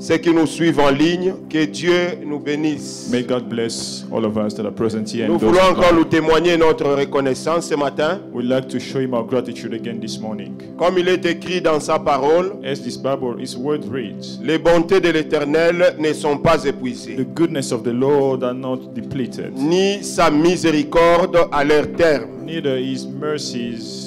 Ceux qui nous suivent en ligne, que Dieu nous bénisse. May God bless all of us that are present here. Nous voulons encore nous témoigner notre reconnaissance ce matin. We'd like to show him our gratitude again this morning. Comme il est écrit dans sa parole, As this Bible, his word reads, les bontés de l'Éternel ne sont pas épuisées, the goodness of the Lord are not depleted, ni sa miséricorde à leur terme, neither his mercies,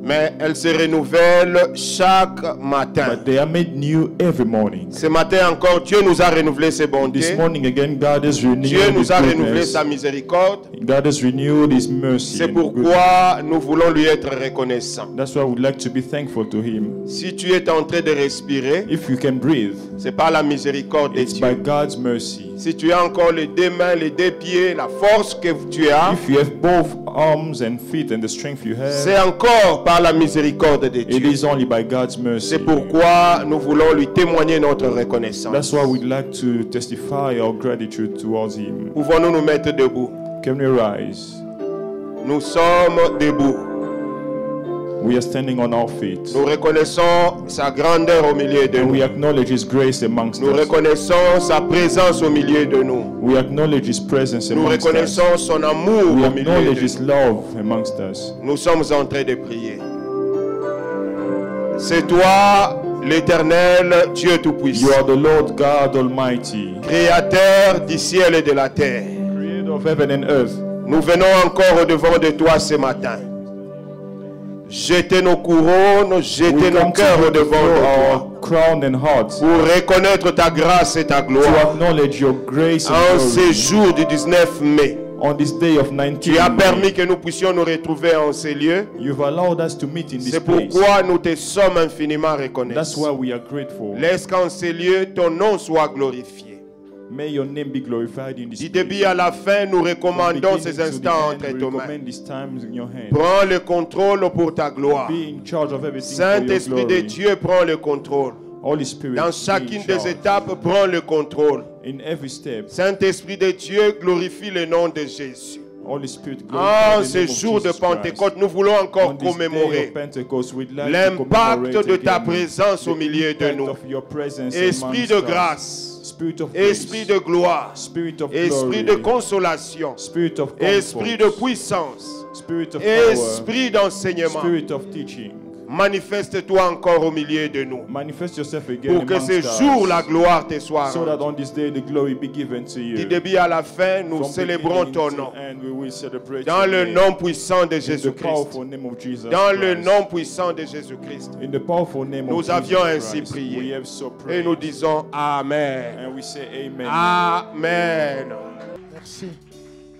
mais elles se renouvellent chaque matin. but they are made new every morning. Ce matin encore, Dieu nous a renouvelé ses This bontés. morning again, God has renewed Dieu his nous a renouvelé goodness. sa miséricorde. God has renewed his mercy. C'est and goodness. pourquoi nous voulons lui être reconnaissants. That's why we'd like to be thankful to him. Si tu es en train de respirer, If you can breathe, c'est par la miséricorde de it's by Dieu. God's mercy. Si tu as encore les deux mains, les deux pieds, la force que tu as, If you have both arms and feet and the strength you c'est have, encore par la miséricorde de it Dieu. is only by God's mercy. C'est pourquoi nous voulons lui témoigner notre reconnaissance. That's why we'd like to testify our gratitude towards him. Pouvons-nous nous mettre debout? Can we rise? Nous sommes debout. We are standing on our feet. Nous reconnaissons sa grandeur au milieu de And we nous. acknowledge his grace amongst Nous us. reconnaissons sa présence au milieu de nous. We acknowledge his presence Nous amongst us. reconnaissons son amour We au milieu acknowledge de his nous. love amongst us. Nous sommes en train de prier. C'est toi, l'Éternel, Dieu You Tout-Puissant, are the Lord God Almighty, Créateur du ciel et de la terre. creator of heaven and earth. Nous venons encore au devant de toi ce matin. Jeter nos couronnes, jeter We nos come to cœurs au you devant de toi our crown and hearts pour reconnaître ta grâce et ta to gloire. acknowledge your grace En and ce glory. jour du 19 mai, On this day of 19 tu as May, permis que nous puissions nous retrouver en ces lieux. you've allowed us to meet in this C'est place. pourquoi nous te sommes infiniment That's reconnaissants. why we are grateful. Laisse qu'en ces lieux, ton nom soit glorifié. May your name be glorified in this Du place. début à la fin, nous From recommandons beginning ces to the instants end, entre we tes mains. recommend these times in your hands. Prends le contrôle pour ta gloire. Be in charge of everything for your Saint-Esprit de glory. Dieu, prends le contrôle. Holy Spirit, Dans be chacune in des charge. étapes, prends le contrôle. In every step, Saint-Esprit de Dieu, glorifie le nom de Jésus. Holy Spirit, En glorify the ce name of jour de Jesus Pentecôte, Christ. nous voulons encore On this day of commémorer Pentecost, we'd like to l'impact commemorate de ta again présence au the milieu de impact nous. of your presence Esprit amongst de us. grâce, Spirit of esprit grace, de gloire, Spirit of esprit glory, de consolation, Spirit of esprit de comfort, puissance, Spirit of power, esprit d'enseignement. Spirit of teaching. Manifeste-toi encore au milieu de nous. Manifest yourself again Pour que amongst ce us, jour, la gloire te soit so that rendue. on this day the glory be given to you. Du début à la fin, nous From célébrons beginning ton to nom. end, we will celebrate Dans your le name. nom puissant de In the Jésus-Christ. powerful name of Jesus Dans le Christ. nom puissant de Jésus-Christ. In the powerful name Nous of avions Jesus ainsi Christ, prié. we have so Et prayed. nous disons Amen. And we say amen. Amen. Merci.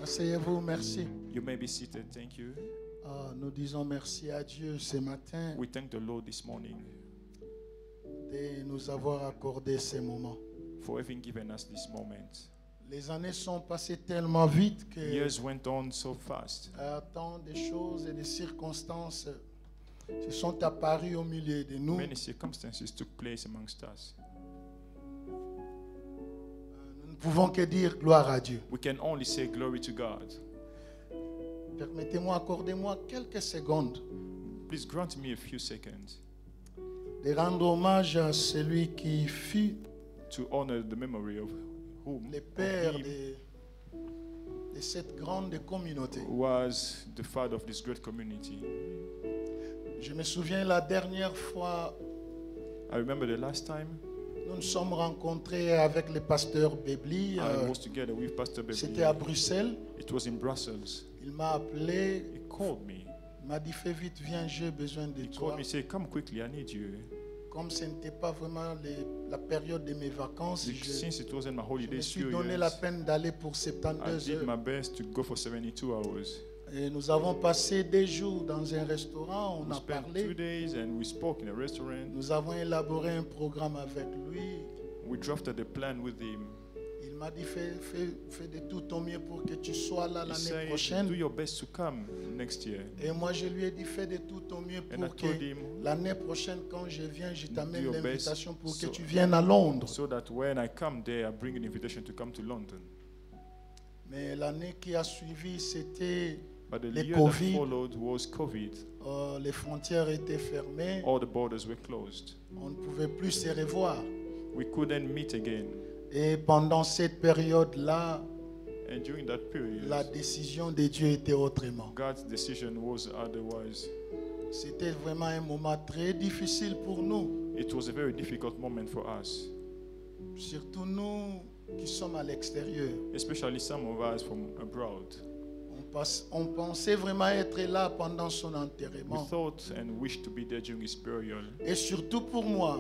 Asseyez-vous, merci. You may be seated. Thank you. Nous disons merci à Dieu ce matin We thank the Lord this morning de nous avoir accordé ces moments. for having given us this moment. Les années sont passées tellement vite que Years went on so fast. tant de choses et de circonstances se sont apparues au milieu de nous. Many circumstances took place amongst us. Nous ne pouvons que dire gloire à Dieu. We can only say glory to God. Permettez-moi, accordez-moi quelques secondes Please grant me a few seconds de rendre hommage à celui qui fut to honor the memory of whom le père de cette grande communauté. was the father of this great community. Je me souviens la dernière fois, I remember the last time nous nous sommes rencontrés avec le pasteur Bebli. I was together with Pastor Beverly. C'était à Bruxelles. It was in Brussels. Il m'a appelé. He called me. Il m'a dit fais vite, viens, j'ai besoin de He toi. called me, say, come quickly, I need you. Comme ce n'était pas vraiment la période de mes vacances, Since it wasn't my je holiday me suis donné la peine d'aller pour I 72 did my heures. best to go for 72 hours. Et nous avons passé des jours dans un restaurant, on We a spent 2 parlé. days and we spoke in a restaurant. Nous avons élaboré un programme avec lui. We drafted a plan with him. Il m'a dit fais de tout ton mieux pour que tu sois là He l'année said, do prochaine. your best to come next year. Et moi je lui ai dit fais de tout ton mieux And I pour que told him, l'année prochaine quand je viens, je t'amène your best l'invitation pour que so- tu viennes à Londres. so that when I come there, I bring an invitation to come to London. Mais l'année qui a suivi, c'était But the le year that Covid. followed was COVID. Les frontières étaient fermées. All the borders were closed. On ne pouvait plus se revoir. We couldn't meet again. Et pendant cette période-là, And during that period, la décision de Dieu était autrement. God's decision was otherwise. C'était vraiment un moment très difficile pour nous, It was a very difficult moment for us, surtout nous qui sommes à l'extérieur. especially some of us from abroad. On pensait vraiment être là pendant son We enterrement. thought and wished to be there during his burial, Et surtout pour moi,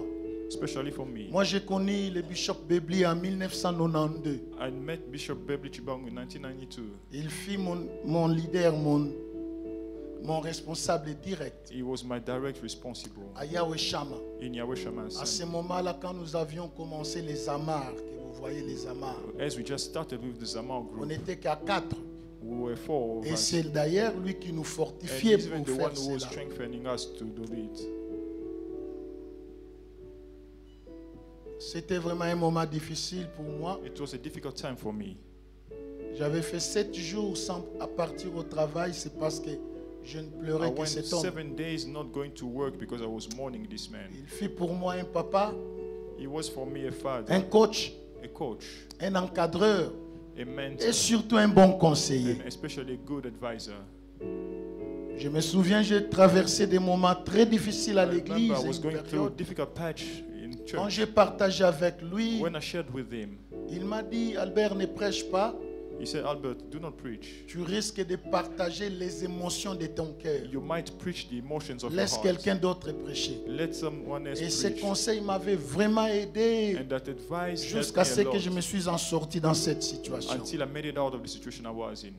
especially for me. moi j'ai connu le bishop Bebli en 1992. I met Bishop Beverly Chibang in 1992. Il fut mon leader, mon responsable direct He was my direct responsible à Yahweh Shama. in Yahweh Shammah's. À ce moment-là, quand nous avions commencé les amarres, que vous voyez les amarres, As we just started with the Zamar on group, n'était qu'à 4. we were 4 of Et us. c'est d'ailleurs lui qui nous And fortifiait he's even pour the faire one who was cela. strengthening us to do it. C'était vraiment un moment difficile pour moi. It was a difficult time for me. J'avais fait 7 jours sans à partir au travail, c'est parce que je ne I pleurais que went cet homme. 7 days not going to work because I was mourning this man. Il fut pour moi un papa, He was for me a father, un coach, a coach, un encadreur a mentor, et surtout un bon conseiller. and especially a good advisor. Je me souviens, j'ai traversé des moments très difficiles à I l'église. remember I was Une going through a période. difficult patch in Quand church. j'ai partagé avec lui, When I shared with him, il m'a dit, Albert, ne prêche pas, he said, Albert, do not preach. tu risques de partager les émotions de ton cœur. You might preach the emotions of your Laisse heart. quelqu'un d'autre prêcher. Let someone else Et ces preach. conseils m'avaient vraiment aidé And that advice helped jusqu'à me ce a que je lot me suis en sorti dans cette situation. until I made it out of the situation I was in.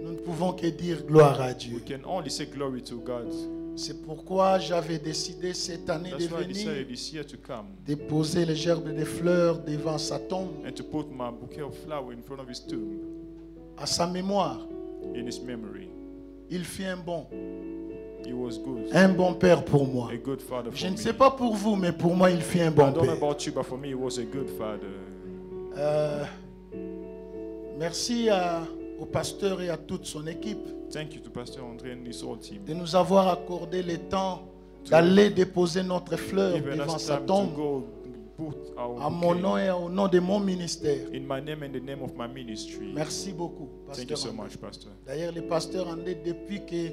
Nous ne pouvons que dire gloire à We Dieu. can only say glory to God. C'est pourquoi j'avais décidé cette année de That's why I decided venir this year to come déposer les gerbes de fleurs devant sa tombe, and to put my bouquet of flowers in front of his tomb à sa mémoire. in his memory. Il fut un He was good, père pour moi. a good father Je for ne me. sais pas pour vous, mais pour moi, il fut un I bon don't know père. about you, but for me, he was a good father. Merci au pasteur et à toute son équipe Thank you to Pastor André and his whole team. de nous avoir accordé le temps d'aller déposer notre fleur Even devant us sa time to tombe go put our à mon nom bouquet et au nom de mon ministère. in my name and the name of my ministry. Merci beaucoup, Thank you pasteur so André. much, Pastor. D'ailleurs, le pasteur André, depuis que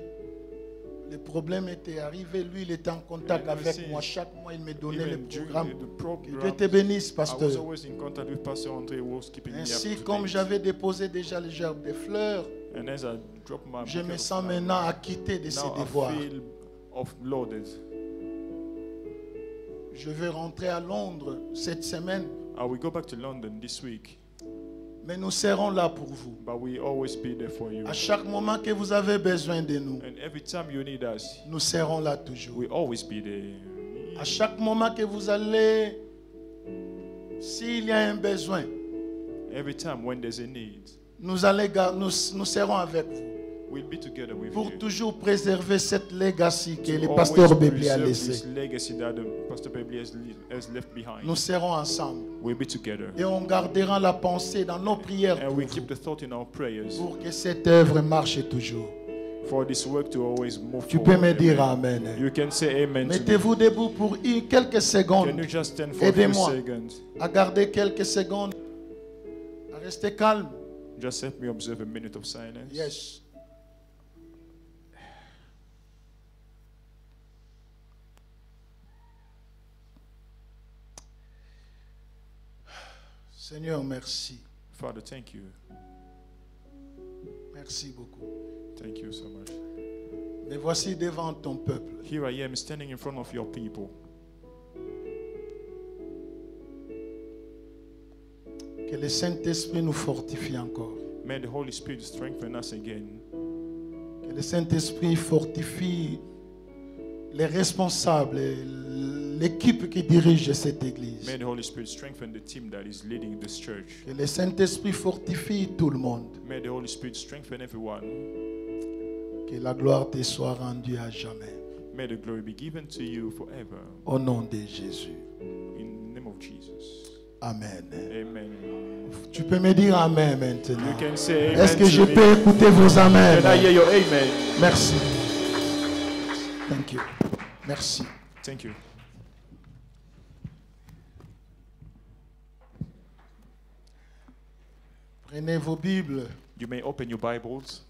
le problème était arrivé, lui, il était en contact Yeah, avec since moi. Chaque mois, il me donnait le Even during programme. the Que program, Dieu te bénisse, I was pasteur. always in contact with Pastor André, who was keeping me up Ainsi, to comme date. j'avais déposé déjà les gerbes de fleurs, And as I drop my je bouquet me of sens flowers, maintenant acquitté de ces now I devoirs. feel offloaded. Je vais rentrer à Londres cette semaine, I will go back to London this week, mais nous serons là pour vous. but we always be there for you. À chaque moment que vous avez besoin de nous, And every time you need us, nous serons là toujours. we always be there. À chaque moment que vous allez, s'il y a un besoin, Every time when there's a need, nous serons avec vous we'll be together with pour you. toujours préserver cette legacy que To le always pasteur Bébé a preserve laissée. this legacy that the Pastor Beverly has left behind. Nous serons ensemble We'll be together. et on gardera la pensée dans nos prières And pour we vous, keep the thought in our prayers pour que cette œuvre marche toujours. for this work to always move Tu peux forward. me dire Amen. You can say amen to me. Mettez-vous debout pour quelques Can secondes, you just stand for a few Aidez-moi. seconds? à garder quelques secondes, à rester calme. Just help me observe a minute of silence. Yes. Seigneur, merci. Father, thank you. Merci beaucoup. Thank you so much. Me voici devant ton peuple. Here I am standing in front of your people. Que le Saint-Esprit nous fortifie encore. May the Holy Spirit strengthen us again. Que le Saint-Esprit fortifie les responsables, et l'équipe qui dirige cette église. May the Holy Spirit strengthen the team that is leading this church. Que le Saint-Esprit fortifie tout le monde. May the Holy Spirit strengthen everyone. Que la gloire te soit rendue à jamais. May the glory be given to you forever. Au nom de Jésus. In the name of Jesus. Amen. Amen. Tu peux me dire Amen maintenant. You can say amen Est-ce que to je me. peux écouter vos Amen? Can I hear your amen? Merci. Thank you. Merci. Thank you. Prenez vos Bibles. You may open your Bibles.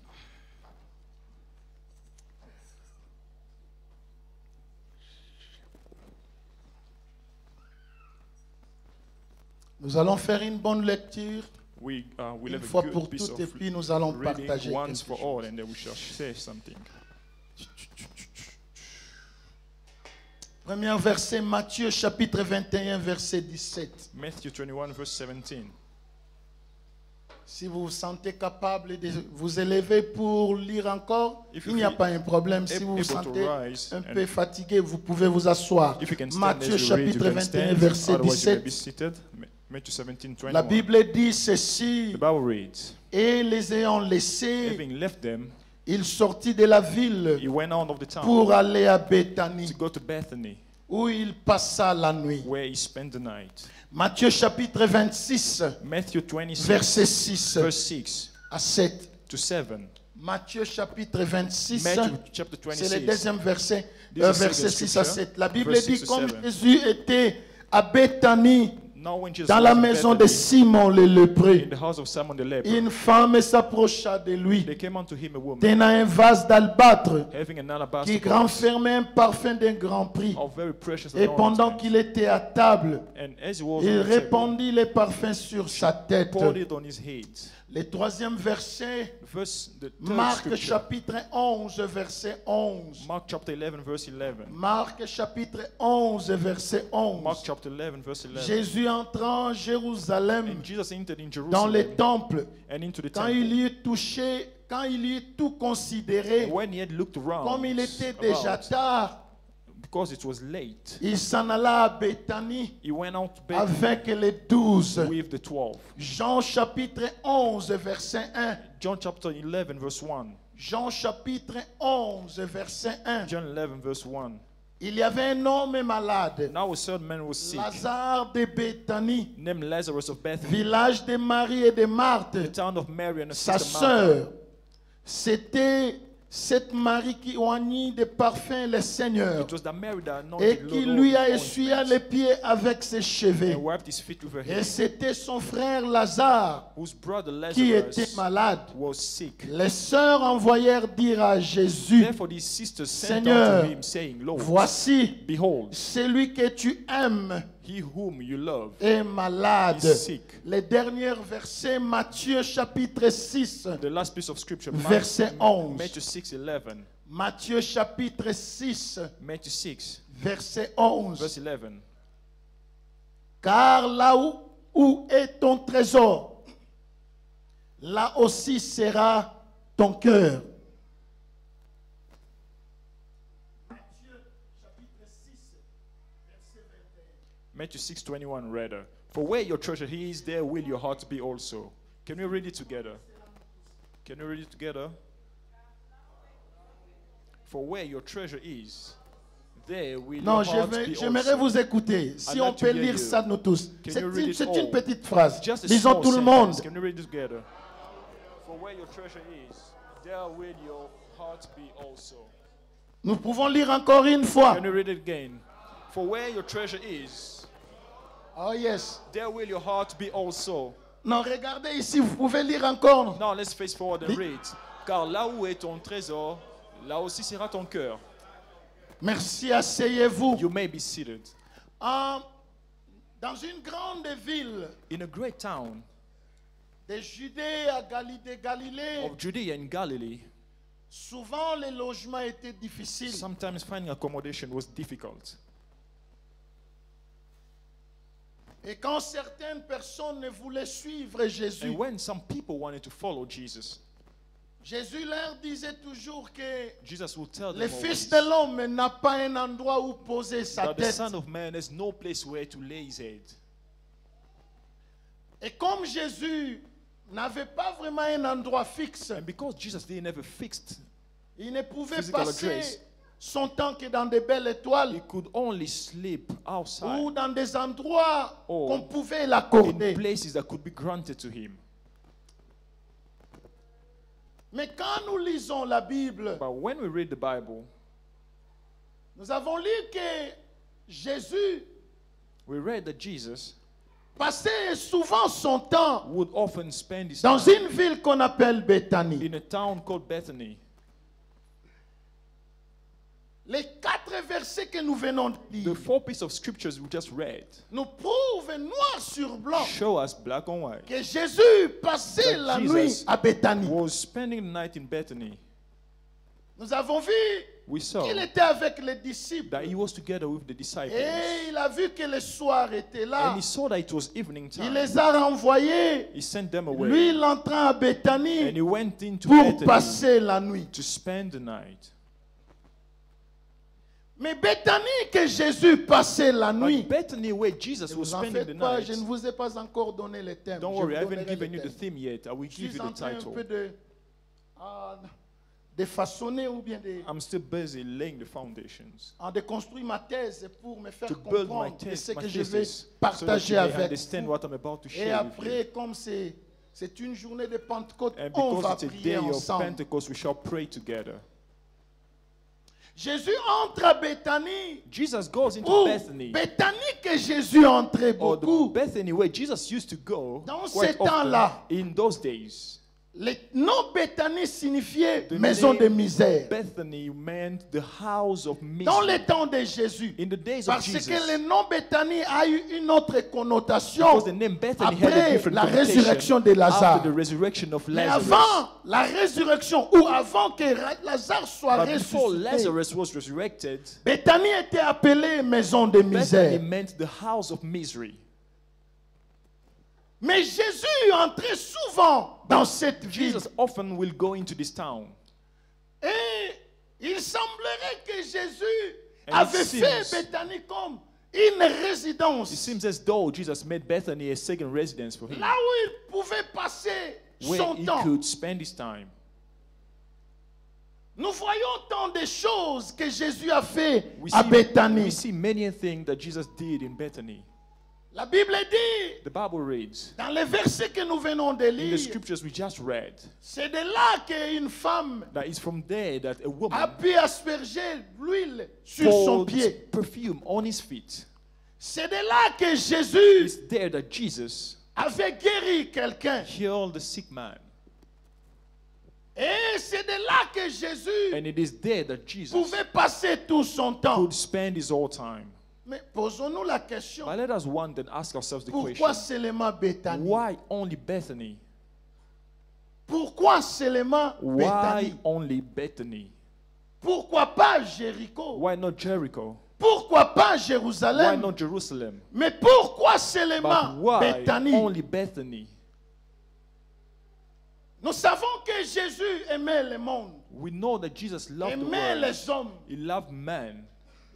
Nous allons faire une bonne lecture We'll une have fois a pour good piece toutes et of puis nous allons reading partager once quelque for all, chose. and then we shall say something. Premier verset, Matthieu chapitre 21, verset 17. Matthew 21, verse 17. Si vous vous sentez capable de vous élever pour lire encore, If il you n'y a feel pas un problème. Si vous vous able to sentez rise un and- peu fatigué, vous pouvez vous asseoir. If you can stand Matthieu as you read, you chapitre can 21, stand. verset Otherwise, you may be 17. seated. Matthew 17, La 21. Bible dit ceci, The Bible reads, et les ayant laissés, having left them, il sortit de la ville he went out of the town pour aller à Béthanie, to go to Bethany, où il passa la nuit. where he spent the night. Matthieu chapitre 26, Matthew 26, verset 6 verse 6 à 7. to 7. Matthieu chapitre 26, Matthew chapter c'est le 26. deuxième verset, This is the verset second 6 à scripture, 7. La Bible verse dit, 6 to comme 7. Jésus était à Béthanie, Now when Jesus dans was la in maison de Bethany, Simon le lépreux, in the house of Simon the leper, une femme s'approcha de lui, there came unto him a woman, tenant un vase d'albâtre having an alabaster qui box renfermait un parfum d'un grand prix. of very precious Et pendant anointment. qu'il était à table, And as he was il on the table, répandit les parfums sur sa tête. poured it on his head. Le troisième verset, The third Marc scripture, chapitre 11, verset 11. Mark chapter 11, verse 11. Marc chapitre 11, verset 11. Mark chapter 11, verse 11. Jésus entrant en Jérusalem, And Jesus entered in dans le Jerusalem temple, and into the quand temple. il y eut touché, quand il y eut tout considéré, And when he had looked around, comme il était déjà about, tard, because it was late, il s'en alla à Béthanie he went out to bed avec les 12. with the 12. Jean chapitre 11, verset 1. John chapter 11, verse 1. Jean chapitre 11, verset 1. John 11, verse 1. Il y avait un homme malade, Now a certain man was sick, Lazare de Béthanie, named Lazarus of Bethany, village de Marie et de Marthe, the town of Mary and her sa sister Martha. sœur. C'était cette Marie qui oignit de parfum le Seigneur It was that Mary that et anointed qui Lord lui a with essuyé ointment les pieds avec ses cheveux. and wiped his feet with her Et hair, c'était son frère Lazare whose brother qui était Lazarus malade. was sick. Les sœurs envoyèrent dire à Jésus, Therefore these sisters sent Seigneur, unto him, saying, Lord, voici, behold, celui que tu aimes he whom you love est malade. is sick. Les derniers versets, Matthieu chapitre 6, The last piece of scripture, Verset 11. Matthew 6, 11. Matthieu chapitre 6, Matthew 6, verset 11. verse 11. Car là où est ton trésor, là aussi sera ton cœur. Matthieu chapitre 6, verset 21. Matthew 6, 21, rather. For where your treasure is, there will your heart be also. Can we read it together? Can we read it together? For where your treasure is, there will Non, your heart be j'aimerais also. vous écouter. Si I'd on like to peut hear lire you. ça, nous tous. Can C'est you read une, it c'est all? une petite phrase. Just a Lisons small tout le sentence. monde. Can we read it together? For where your treasure is, there will your heart be also. Nous pouvons lire encore une fois. Can we read it again? For where your treasure is, Oh yes. there will your heart be also. Non, regardez ici, vous pouvez lire encore. Now let's face forward and read. Car là où est ton trésor, là aussi sera ton cœur. Merci, asseyez-vous. You may be seated. Dans une grande ville In a great town de Judée à Galilée, of Judea and Galilee, souvent les logements étaient difficiles. sometimes finding accommodation was difficult. Et quand certaines personnes ne voulaient suivre Jésus, And when some people wanted to follow Jesus, Jésus leur disait toujours que Jesus would tell le them Fils always de l'homme n'a pas un endroit où poser sa that the tête. Son of Man has no place where to lay his head. Et comme Jésus n'avait pas vraiment un endroit fixe, And because Jesus didn't have a fixed, il ne pouvait Physical passer address. son temps que dans de belles he étoiles could only sleep outside ou dans des endroits Oh. qu'on pouvait in l'accorder. places that could be granted to him. Mais quand nous lisons la Bible, But when we read the Bible, nous avons lu que Jésus we read that Jesus passait souvent son temps would often spend his dans time une ville qu'on appelle Béthanie. in a town called Bethany. Les 4 versets que nous venons de The lire 4 pieces of scriptures we just read nous prouvent noir sur blanc show us black on white que Jésus passait that la Jesus nuit à Béthanie. was spending the night in Bethany. Nous avons vu We saw qu'il était avec les disciples that he was together with the disciples. et il a vu que le soir était là. And he saw that it was evening Il time. les a renvoyés. He sent them away. Lui, il entra à And Béthanie he went into pour Bethany passer la nuit. to spend the night. Mais Béthanie que Jésus passait la nuit. But Bethany, where Jesus Ne was vous en spending the faites pas, night, je ne vous ai pas encore donné le thème. don't Je worry, I vous haven't donnerai given le you the thème. theme yet. I will Je give suis you en the train un title. peu de façonner ou bien I'm still busy laying the foundations de construire ma thèse pour me faire to build my comprendre ce my que je vais thesis so that partager you may avec understand vous. what I'm about to Et share with you. après, comme c'est une journée de Pentecôte, And on va because it's a prier day of ensemble. Pentecost, we shall pray together. Jésus entre à Béthanie. Jesus goes into Ou Bethany, Béthanie que Jésus entrait or beaucoup. the Bethany where Jesus used to go Dans quite ces temps-là, often in those days. Le nom Béthanie signifiait The maison name de misère. Bethany meant the house of Dans misery. les temps de Jésus. In the days of Parce Jesus, que le nom Béthanie a eu une autre connotation because the name Bethany had a après different la connotation résurrection de Lazare. after the resurrection of Mais Lazarus. avant la résurrection ou avant que Lazare soit But before ressuscité, Lazarus was resurrected, Béthanie était appelée maison de Bethany misère. meant the house of misery. Mais Jésus entrait souvent dans cette ville. Jesus often will go into this town. Et il semblerait que Jésus And avait it fait seems- Béthanie comme une It résidence. seems as though Jesus made Bethany a second residence for him, Là où il pouvait passer where son he temps. could spend his time. Nous voyons tant de choses que Jésus a fait We à see, Béthanie. we see many things that Jesus did in Bethany. La Bible dit, The Bible reads, dans les versets que nous venons de in the lire, scriptures we just read, c'est de là qu'une femme that it's from there that a woman a pu asperger l'huile sur son poured pied. perfume on his feet. C'est de là que Jésus It's there that Jesus avait guéri quelqu'un. healed the sick man. Et c'est de là que Jésus And it is there that Jesus pouvait passer tout son temps. could spend his whole time. Mais posons-nous la question, But let us wonder and ask ourselves the pourquoi question, seulement Béthanie? why only Bethany? Pourquoi seulement Why Béthanie? only Bethany? Pourquoi pas Jéricho? Why not Jericho? Pourquoi pas Why Jérusalem? not Jerusalem? Mais pourquoi But seulement why Béthanie? only Bethany? Nous savons que Jésus aimait le monde, We know that Jesus loved the aimait world. les hommes. He loved man.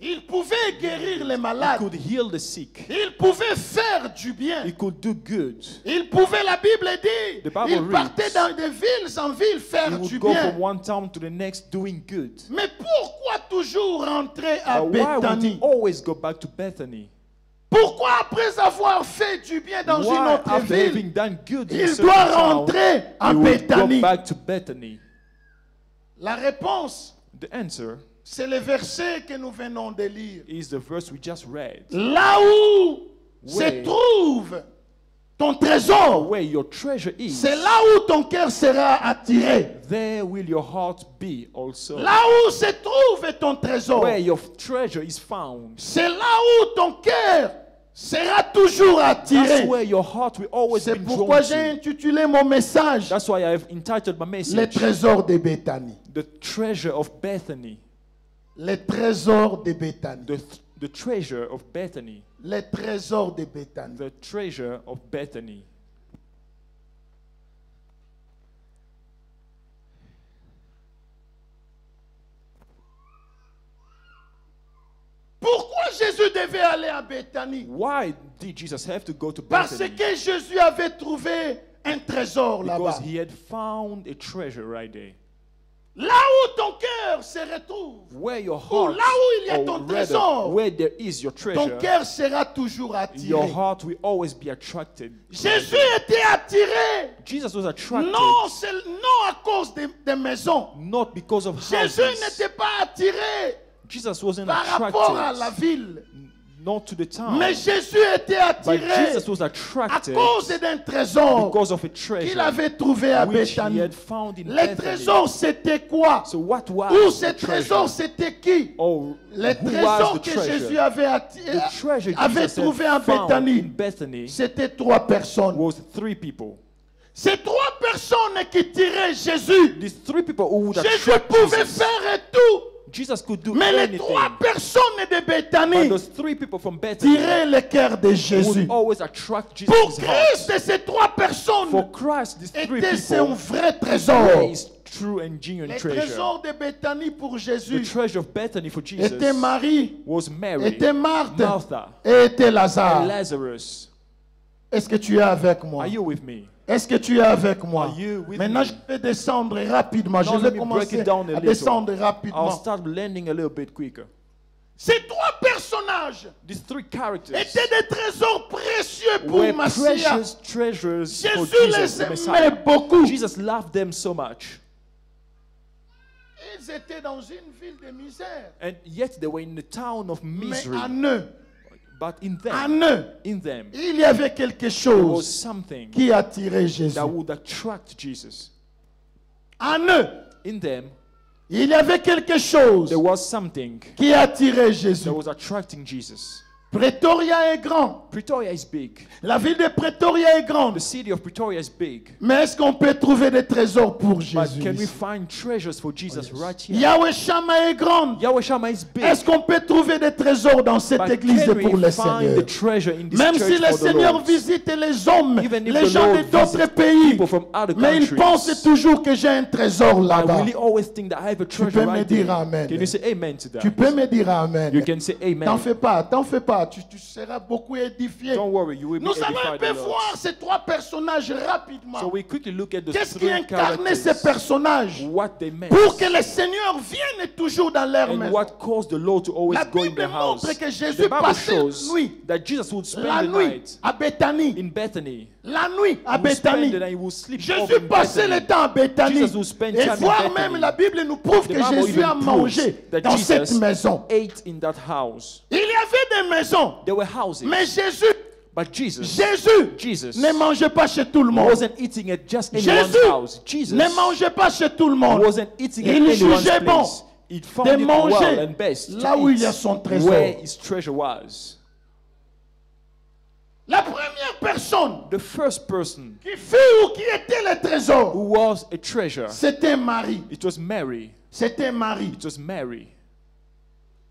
Il pouvait guérir les He malades. could heal the sick. Il pouvait faire du bien. He could do good. Il pouvait, la Bible dit, The Bible il partait reads, dans des villes en ville He faire du would go bien. from one town to the next doing good. Mais pourquoi toujours rentrer à But why would Béthanie? he always go back to Bethany? Pourquoi après avoir fait du bien dans une Why, autre after ville, having done good in a il certain doit town, rentrer à he would go Béthanie? back to Bethany? La réponse, The answer c'est le verset que nous venons de lire. is the verse we just read. Là où se Where? trouve ton trésor, Where your treasure is, c'est là où ton cœur sera attiré. there will your heart be also. Là où se trouve ton trésor, Where your treasure is found, c'est là où ton cœur sera toujours that's attiré. where your heart will always C'est be pourquoi drawn j'ai to. intitulé mon message That's why I've entitled my Les message, trésors de Béthanie. The Treasure of Bethany. Les trésors de Béthanie. The treasure of Bethany. Les trésors de Béthanie. The treasure of Bethany. Pourquoi Jésus devait aller à Béthanie? Why did Jesus have to go to Parce Bethany? que Jésus avait trouvé un trésor là-bas. Because he had found a treasure right there. Là où ton cœur se retrouve, Where your ou heart, là où il y a or ton rather, trésor, where there is your ton treasure, cœur sera toujours attiré. your heart will always be attracted. Jésus était attiré, Jesus was attracted non à cause des maisons. not because of Jésus houses. n'était pas attiré Jesus wasn't par rapport à la attracted ville. not to the town. Mais Jésus était But attiré Jesus was à attracted cause d'un trésor because of a qu'il treasure avait trouvé à which he Béthanie. had found in Le Bethany. trésor, c'était quoi? So what was Ou the ce trésor, treasure? c'était qui? Oh, Le who trésor was the que Jésus treasure? avait, The treasure avait Jesus trouvé had en found in Béthanie, Bethany c'était 3 personnes. was 3 people. Ces 3 personnes qui tiraient Jésus, These 3 people who would Jésus attract pouvait Jesus. faire tout. Jesus could do Mais les anything. 3 personnes de But Béthanie those 3 people from Bethany tiraient le cœur de Jésus. would always attract Pour Jesus' heart. Christ, ces 3 personnes For Christ, these 3 étaient son people vrai were trésor. his true and genuine Le treasure. trésor de Béthanie pour The Jésus treasure of Bethany for Jesus était Marie, was Mary, était Marthe Martha, et était and Lazare. Lazarus. Est-ce que tu es avec moi? Are you with me? Est-ce que tu es avec moi? Are you with Maintenant, me? je vais descendre rapidement. Now Je let vais me break commencer it down a à little. descendre I'll rapidement. start landing a little bit quicker. Ces 3 personnages These 3 characters étaient des trésors précieux pour were Massia. precious treasures for Jésus Jesus, les the aimait Messiah. beaucoup. Jesus loved them so much. Ils étaient dans une ville de misère. And yet they were in the town of Mais misery. en eux, But in en them, eux, in them, il y avait quelque there was chose something qui attirait Jésus. that would attract Jesus. En eux, In them, il y avait quelque chose there was something qui attirait Jésus. that was attracting Jesus. Pretoria est grand. Pretoria is big. La ville de Pretoria est grande. The city of Pretoria is big. Mais est-ce qu'on peut trouver des trésors pour But Jésus? can we ici? find treasures for Jesus right here? Yahweh Shammah est grande. Yahweh Shammah is big. Est-ce qu'on peut trouver des trésors dans cette But église can pour we le find Seigneur? the treasure in this Même church si le for the Seigneur Lord? visite les hommes, Even if les the gens Lord d'autres visits pays, people from other mais il countries, pense toujours que j'ai un trésor I là-bas. really always think that I have a treasure peux me right dire there. amen. Can you say amen to that? Tu peux me dire amen. You can say amen. T'en fais pas. Tu seras beaucoup édifié. Don't worry, you will be Nous allons un edified peu a lot. voir ces 3 personnages rapidement. So we quickly look at the Qu'est-ce qui 3 incarnait ces characters, personnages what they meant, pour que le Seigneur vienne toujours dans leur and maison? what caused the Lord to always La go in Bible the house. montre que Jésus The Bible passait shows la nuit, that Jesus would spend la the nuit night à Béthanie. in Bethany. La nuit à He would spend Béthanie. the night, he would sleep over Jésus in passait Bethany. le temps à Béthanie. Jesus would spend Et time in voire Bethany. même la Bible nous prouve The que Bible Jésus even a proves mangé that dans cette Jesus maison. ate in that house. Il y avait des maisons, There were houses, mais Jésus but Jesus ne mangeait pas chez tout le monde. wasn't eating at just anyone's Jésus house. Jesus ne mangeait pas chez tout le monde. wasn't eating at Il anyone's jugeait bon place. He found de it well manger and best là to où il y a eat son trésor. where his treasure was. La première personne The first person qui fut ou qui était le trésor, who was a treasure, c'était Marie. it was Mary. C'était Marie. It was Mary.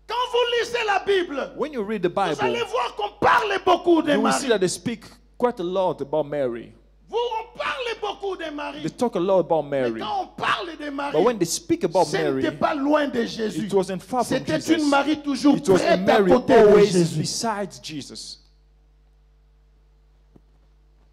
Quand vous lisez la Bible, When you read the vous allez Bible, voir qu'on parle beaucoup de you will see Marie. that they speak quite a lot about Mary. On parle beaucoup de Marie. They talk a lot about Mais Mary. quand on parle de Marie, But when they speak about ce Mary, n'était pas loin de Jésus. it wasn't far from C'était Jesus. une Marie toujours It was a prête à Mary côté de always Jésus. besides Jesus.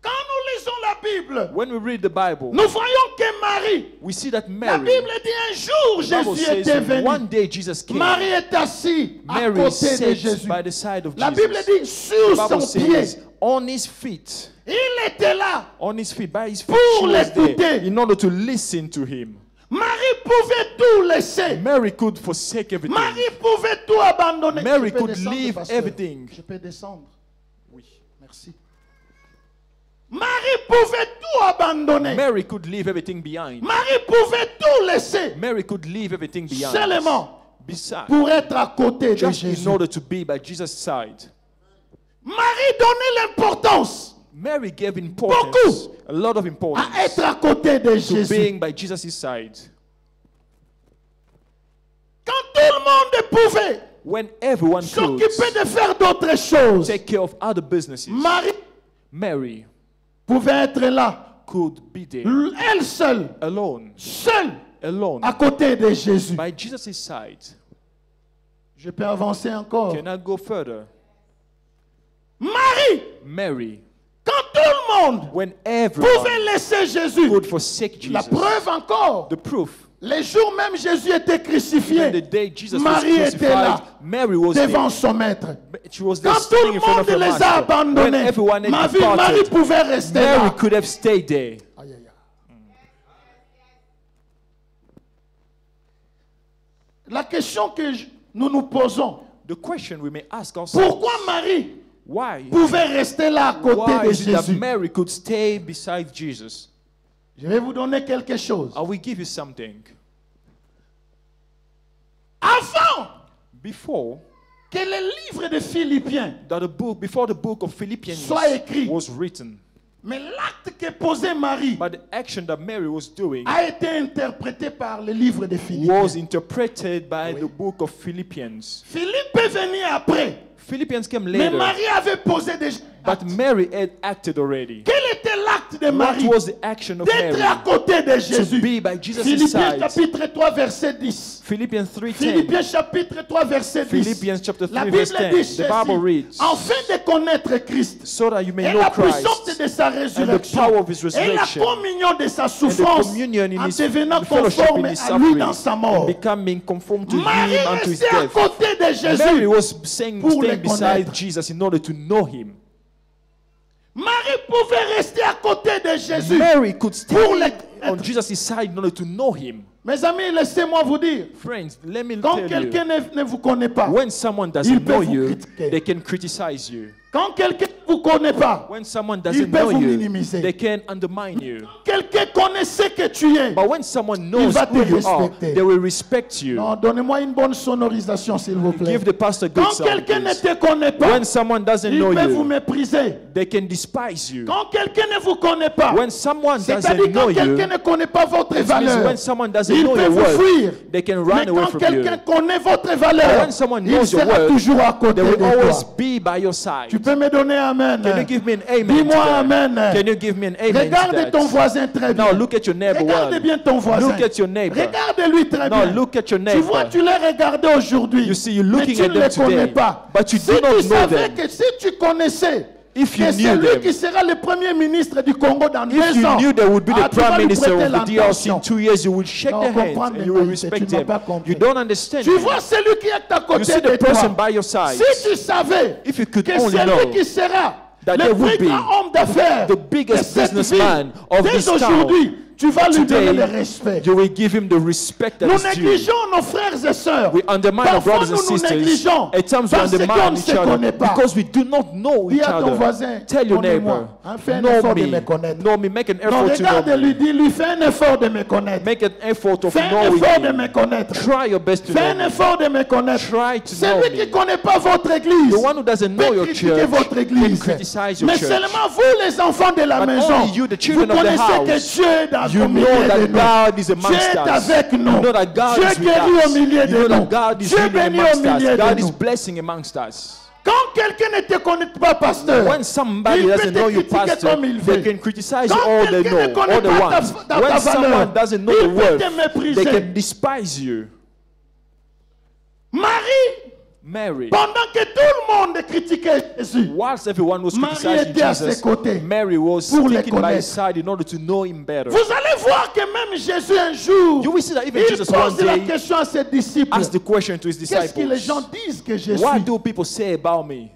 Quand nous lisons la Bible, When we read the Bible, nous voyons que Marie, we see that la Mary, Bible dit un jour the Bible Jésus says était venu. one day Jesus came. Marie est assise à Mary côté de sits Jésus. by the side of La Bible Jesus. dit The sur Bible son pied. says on his feet, Il était là. on his feet, by his feet, Pour she was l'écouter. there in order to listen to him. Marie pouvait tout laisser. Mary could forsake everything. Marie pouvait tout abandonner. Mary Je peux could descendre, leave pasteur. everything. Je peux descendre. Oui. Merci. Marie pouvait tout abandonner. Mary could leave everything behind. Marie pouvait tout laisser. Mary could leave everything behind. Seulement Besides, pour être à côté de just in Jésus. order to be by Jesus' side. Marie donnait l'importance Mary gave importance, a lot of importance, à être à côté de to Jésus. being by Jesus' side. Quand tout le monde pouvait When everyone could s'occuper de faire d'autres choses, take care of other businesses, Marie Mary pouvait être là, could be there elle seule, alone, à côté de Jésus. by Jesus' side. Je peux avancer encore. Can I go further? Marie, Mary, quand tout le monde when pouvait everyone laisser Jésus, could forsake la Jesus, preuve encore, the proof, les jours même Jésus était even the crucifié, day Jesus was Marie était là, crucified, Mary was devant there. son maître. She was there Quand tout standing le in front of monde her les a master. When abandonnés, everyone had Marie departed, pouvait rester Mary là. could have stayed there. Aïe, aïe, aïe. La question que nous nous posons, The question we may ask ourselves, Pourquoi Marie why? pouvait rester là à côté Why de is it that Jésus? Mary could stay beside Jesus? Je vais vous donner quelque chose. I will give you something. Avant Before que le livre de Philippiens, before the book of Philippians soit écrit, was written, mais l'acte que posait Marie but the action that Mary was doing a été interprété par le livre de Philippiens. was interpreted by the book of Philippians. Philippe est venu après, Philippians came mais later, Marie avait posé des but Mary had acted already. Quel était l'acte de What Marie? was the action of D'être à Mary? côté de To Jésus. be by Jesus' Philippiens side. chapitre 3 verset 10. Philippians 3:10. Philippiens chapitre 3 verset 10. Philippians chapter La 3 Bible verse 10. dit The Bible ceci, reads, afin de connaître Christ so that you may et know la Christ puissance de sa and the résurrection power of his et la resurrection communion de sa and the souffrance communion in en his devenant the fellowship conforme in his à lui suffering dans sa and mort. becoming conformed to Marie him unto his restait à death. côté de Mary Jésus. was saying, pour le staying beside connaître. Jesus in order to know him. Marie pouvait rester à côté de Jésus. Mary could Pour stay le- on Jesus' side in order to know him. Mes amis, laissez-moi vous dire, Friends, let me quand tell quelqu'un you, ne vous connaît pas, when someone Il doesn't peut know vous you, critiquer. they can criticize you. quand quelqu'un ne vous connaît pas, When someone Il doesn't peut know vous you, minimiser. they can undermine you. quelqu'un connaît ce que tu es. But when someone knows va te who you are, respecter. they will respect you. Non, donnez-moi une bonne sonorisation, s'il vous plaît. Give the pastor good Quand sound, quelqu'un ne please. te connaît pas, When someone doesn't il know peut vous you, mépriser. they can despise you. Quand quelqu'un ne vous connaît pas, When someone c'est-à-dire doesn't know quand you, quelqu'un ne connaît pas votre it means valeur, when someone doesn't il know peut your vous fuir. worth, they can Mais run away quand from quelqu'un you. connaît votre But valeur, when someone il knows your sera worth, toujours à côté they de will always toi. be by your side. Tu peux me donner amen. Can you give me an amen? to Dis-moi that? amen. Can you give me an amen? to Regarde that? ton voisin très bien. Now look at your neighbor Regarde well. bien ton voisin. Look at your neighbor. Regarde-lui très Now bien. look at your Tu neighbor. vois, tu l'as regardé aujourd'hui. You see, you're Mais looking tu at ne them les connais today, pas. but you Si do not tu know savais them. que si tu connaissais If you que knew c'est lui them, qui sera le premier ministre du Congo dans if 2 you ans, knew they would be the tu vas prime lui minister prêter of the DRC in l'attention. 2 years, you will shake Non, their hands comprendre and you will l'humanité, respect tu n'as them. pas compris. You don't understand. Tu vois celui qui est à You côté see de the person toi. by your side. Si tu savais If you could que only c'est know lui qui sera that le there would plus be grand homme d'affaires the biggest de cette businessman ville, of dès this town, aujourd'hui, tu vas lui donner le today respect. you will give him the respect that Nous is due. négligeons nos frères et sœurs. We undermine our Parfois, brothers and nous nous sisters. négligeons At times we parce qu'on undermine ne each se other connaît pas. because we do not know Dis each à ton other. voisin, Tell your connais-moi. neighbor, Hein, fais un know effort de me me, connaître. know me, make an Non, effort to know regarde-lui, me. dis-lui, fais un effort de me connaître. Make an effort of Fais un knowing effort de me. me connaître. Try your best to Fais know un me. effort de me connaître. Try to know Celui qui ne me. connaît pas votre église The one who doesn't know peut your critiquer church votre can église. criticize your Mais church. seulement vous, les enfants de la But maison, only you, the vous children of the connaissez house, que Dieu est dans you au milieu know de that nous. God is Dieu amongst est us. avec nous. You know that God Dieu is with guérit au us. milieu You de know nous. that God is Dieu healing bénit au amongst milieu us. God de is nous. blessing amongst us. Quand quelqu'un ne te connaît pas, pasteur, When somebody il peut doesn't te know you, critiquer pastor, comme il they veut. can criticize you Quand all they quelqu'un ne know, connaît all they pas want. ta When valeur, someone doesn't know il your peut worth, te mépriser. they can despise you. Marie, Mary, pendant que tout le monde critiquait Jésus, whilst everyone was Marie criticizing était à ses Jesus, côtés Mary was pour le sticking by connaître. his side in order to know him better. vous allez voir que même Jésus un jour, You will see that even il Jesus one pose la day question à ses disciples. asked the question to his Qu'est-ce que les gens disciples. disent que je What suis? do people say about me?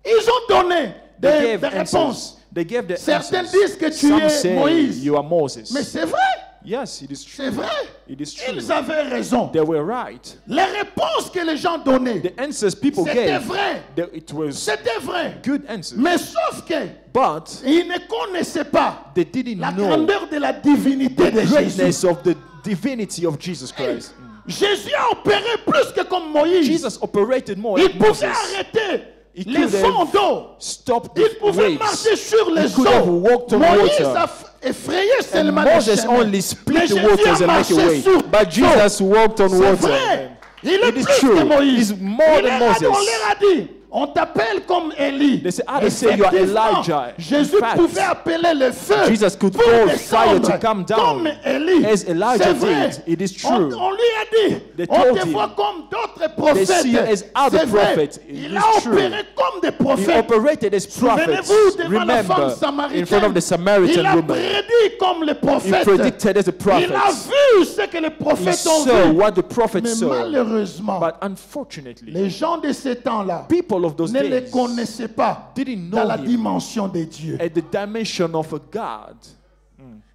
Ils ont donné They des gave réponses. answers. They gave the Certains answers. disent que tu Some es say Moïse. you are Moses. Mais c'est vrai, Yes, it is true. c'est vrai. It is true. Ils avaient raison. They were right. Les réponses que les gens donnaient, The answers people c'était gave, vrai. it was C'était vrai. good answers. Mais sauf que But ils ne connaissaient pas they didn't la know grandeur de la divinité de the Jésus. greatness of the divinity of Jesus Christ. Jésus a opéré plus que comme Moïse. Jesus operated more Il like pouvait Moses. arrêter He les could fonds have d'eau. stopped Il the pouvait waves. marcher sur les He could have eaux. walked on Moïse water. a effrayé And seulement les Moses chemins. only split Mais the Jésus waters a and make a marché way. sur But Jesus walked on C'est water. vrai. Il est It is plus true. que Moïse. He's more Il than leur a dit, Moses. on leur a dit, on t'appelle comme Élie. They say, they say you are Effectivement, Elijah. Jésus In fact, pouvait appeler le feu Jesus could pour call descendre fire to come down comme Élie. as Elijah C'est vrai. did. It is On true. lui a dit, They on told te him, voit comme d'autres they see you prophètes. as other C'est vrai. prophets. It Il is a true. opéré comme des He prophètes. operated as prophets. Souvenez-vous devant la femme Remember, samaritaine. in front of the Il Samaritan a woman, prédit comme les he prophètes. predicted as a Il a prophet. vu ce que les He prophètes ont saw vu. what the prophets Mais saw. malheureusement, But unfortunately, les gens de ces temps-là people of those ne les days connaissaient pas didn't dans know la him dimension de Dieu. at the dimension of a God.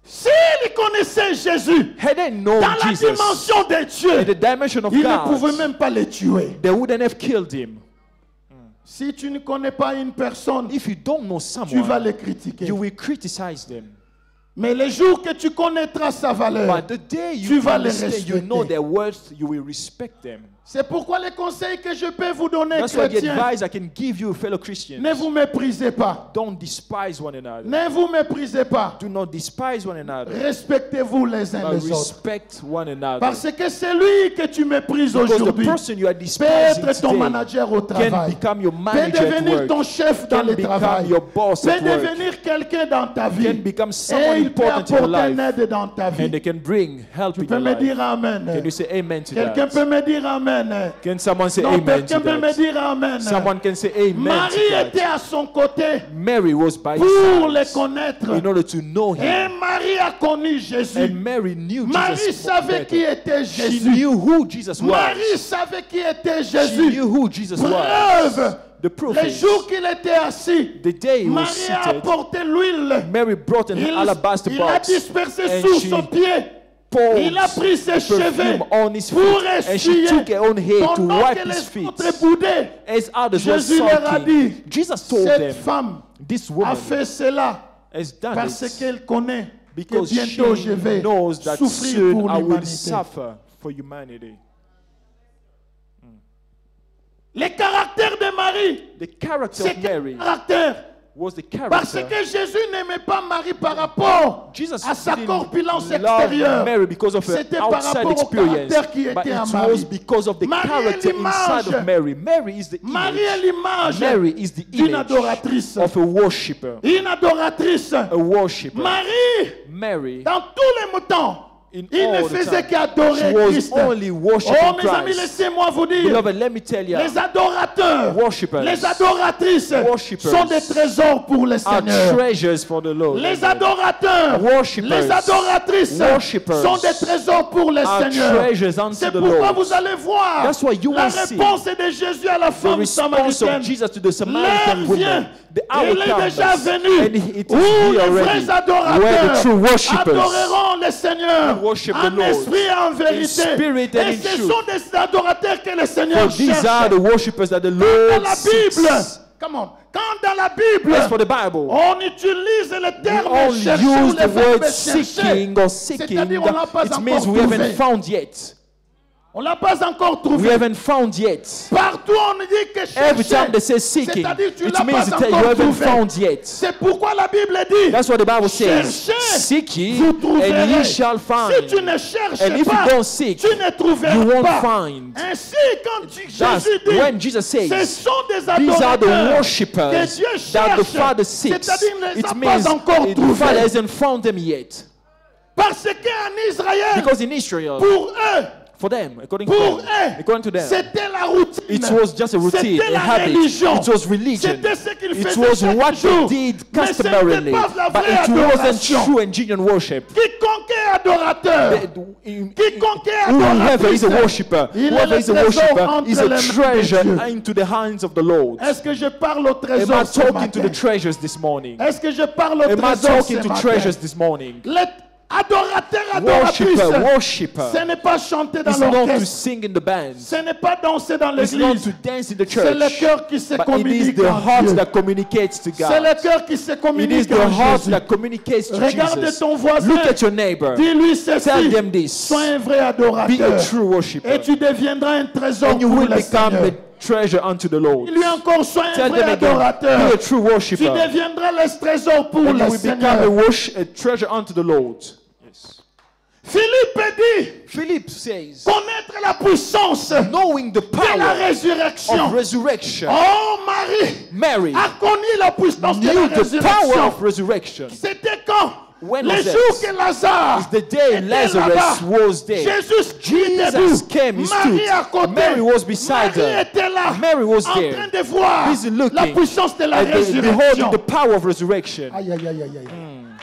S'ils connaissaient Jésus Had they known dans la Jesus dimension de in Dieu, the dimension of ils ne pouvaient God, même pas le tuer. they wouldn't have killed him. Si tu ne connais pas une personne, If you don't know tu vas someone, le critiquer. you will criticize them. Mais le jour que tu connaîtras sa valeur, But the day tu you vas les understand, you know respecter. their worth, you will respect them. C'est pourquoi les conseils que je peux vous donner, That's why the chrétiens, advice I can give you, fellow Christians. ne vous méprisez pas. Don't despise one another. Ne vous méprisez pas. Do not despise one another. Respectez-vous les uns But les autres. respect one another. Parce que celui que tu méprises Because the aujourd'hui person you are peut despising être ton today manager au can travail, become your peut manager at devenir work, ton chef dans can le become travail, your boss peut at work, devenir quelqu'un dans ta vie, can become et someone il peut important in your apporter une life, aide dans ta and vie. they can bring help Tu in peux your me life. dire Amen. Can you say amen to Quelqu'un that? peut me dire Amen. Can someone say Non, amen to quelqu'un peut me that? dire Amen. Someone can say amen Marie to était that. à son côté Mary was by pour le his side connaître. in order to know Et him. Marie a connu Jésus. And Mary knew Marie Jesus savait qui better. était She Jésus. knew who Jesus Marie was. savait qui était She Jésus. knew who Jesus was. Preuve. The proof Le is, jour qu'il était assis, the day he was Marie a seated, apporté l'huile. Mary brought an alabaster Il a box dispersé and sous she son pied. poured Il a pris ses cheveux perfume on his pour feet, and she essuyer took her own hair to pendant wipe que his les feet. autres boudaient. As others were Jésus leur a dit, sulking, Jesus told cette them, femme this a woman fait cela has done parce it qu'elle connaît que because bientôt she je vais knows that souffrir soon pour I will l'humanité. suffer for humanity. Le caractère de Marie, The character c'est of quel Mary caractère? was the Parce character. que Jésus n'aimait pas Marie par rapport Jesus à sa didn't corpulence love extérieure. Mary because of her C'était par outside rapport au experience, caractère qui but était en it Marie. was because of the Marie est character inside l'image. of Mary. Mary is the Marie est image. l'image Mary is the d'une image adoratrice. of a worshipper. Une adoratrice. A worshipper. Marie, Mary, dans tous les temps, in il ne all the faisait time, qu'adorer she was Christ. only worshiping Oh mes amis, Christ. laissez-moi vous dire, Beloved, let me tell you, les adorateurs, worshippers les adoratrices worshippers sont des trésors pour le are Seigneur. treasures for the Lord. Les adorateurs, Worshippers, les adoratrices worshippers sont des trésors pour le are Seigneur. treasures unto C'est the pourquoi Lord. vous allez voir That's why you la will see réponse de Jésus à la The femme response samaritaine. of Jesus to the Samaritan L'heure woman. vient, The hour il est déjà comes, venu, and it is où here les already, vrais where the adorateurs true worshippers adoreront le Seigneur will worship the en Lord esprit et en vérité. spirit and Et in ce truth. sont des adorateurs que le Seigneur For these are cherche. the worshippers that the Dans Lord la seeks. Bible, come on, quand dans la Bible, As for the Bible, on utilise le we terme only chercher ou use le the word verbe chercher. seeking or seeking. C'est-à-dire on l'a pas It means encore we haven't trouvé. found yet. On l'a pas encore We trouvé. haven't found yet. Partout on dit que Every chercher, time they say seeking, c'est-à-dire tu it l'as means pas that you encore haven't trouvé. found yet. C'est pourquoi la Bible dit, That's what the Bible says. cherchez, Seek ye, vous and trouverez. ye shall Si tu find. ne cherches And if pas, you don't seek, tu ne trouveras you won't pas. find. Ainsi, quand That's Jésus dit, when Jesus ce says, sont des these are the adorateurs worshippers que Dieu that the cherche, Father seeks. c'est-à-dire il ne les It a means pas encore the Father trouvés. hasn't found them yet. Parce qu'en Israël, Because in Israel, pour eux, for them, according to them, c'était la routine. it was just a routine, C'était a la habit. religion. It was religion. C'était ce qu'ils It faisaient was chaque what jour. they did Mais c'était customarily. pas la But vraie it wasn't adoration. true and genuine worship. Quiconque est adorateur, quiconque est Whoever is a adoratrice, worshipper, il est whoever le is a trésor worshipper entre is les a mains de treasure Dieu. into the hands of the Lord. Est-ce que je parle au Am I trésor ce talking matin? to the treasures this morning? Est-ce que je parle au Am I trésor talking ce to matin? treasures this morning? Les adorateurs, adoratrices, Worshipper. ce n'est pas chanter dans It's not to l'orchestre, sing in the band. ce n'est pas danser dans It's not l'église, to dance in the c'est le church. cœur qui se But it is communique the en heart Dieu. that communicates to C'est God. le cœur qui se It is communique the en heart Jésus. that communicates to Regarde Jesus. ton voisin, Look at your neighbor. dis-lui ceci, Tell them this. sois un vrai Be a adorateur true worshipper. et tu deviendras un trésor And you pour will le become Seigneur. a treasure unto the Lord. Dis-lui encore, sois un Tell vrai them again. adorateur. Be a true Tu worshipper. deviendras le trésor pour And you le will become Seigneur. a treasure unto the Lord. Yes. Philippe dit, Philip says, connaître la puissance de knowing the la power résurrection. of resurrection, Oh, Marie Mary a connu la puissance de la knew the power résurrection. of resurrection. C'était quand? When Le was that? jour que Lazare It's the day était Lazarus là-bas. was there. Jésus Jesus debout. came, he Marie stood. à côté. Mary was beside Marie her. était là, Mary was en there, train de voir busy looking la puissance de la and beholding résurrection. the power of resurrection. Aïe, aïe, aïe, aïe, aïe.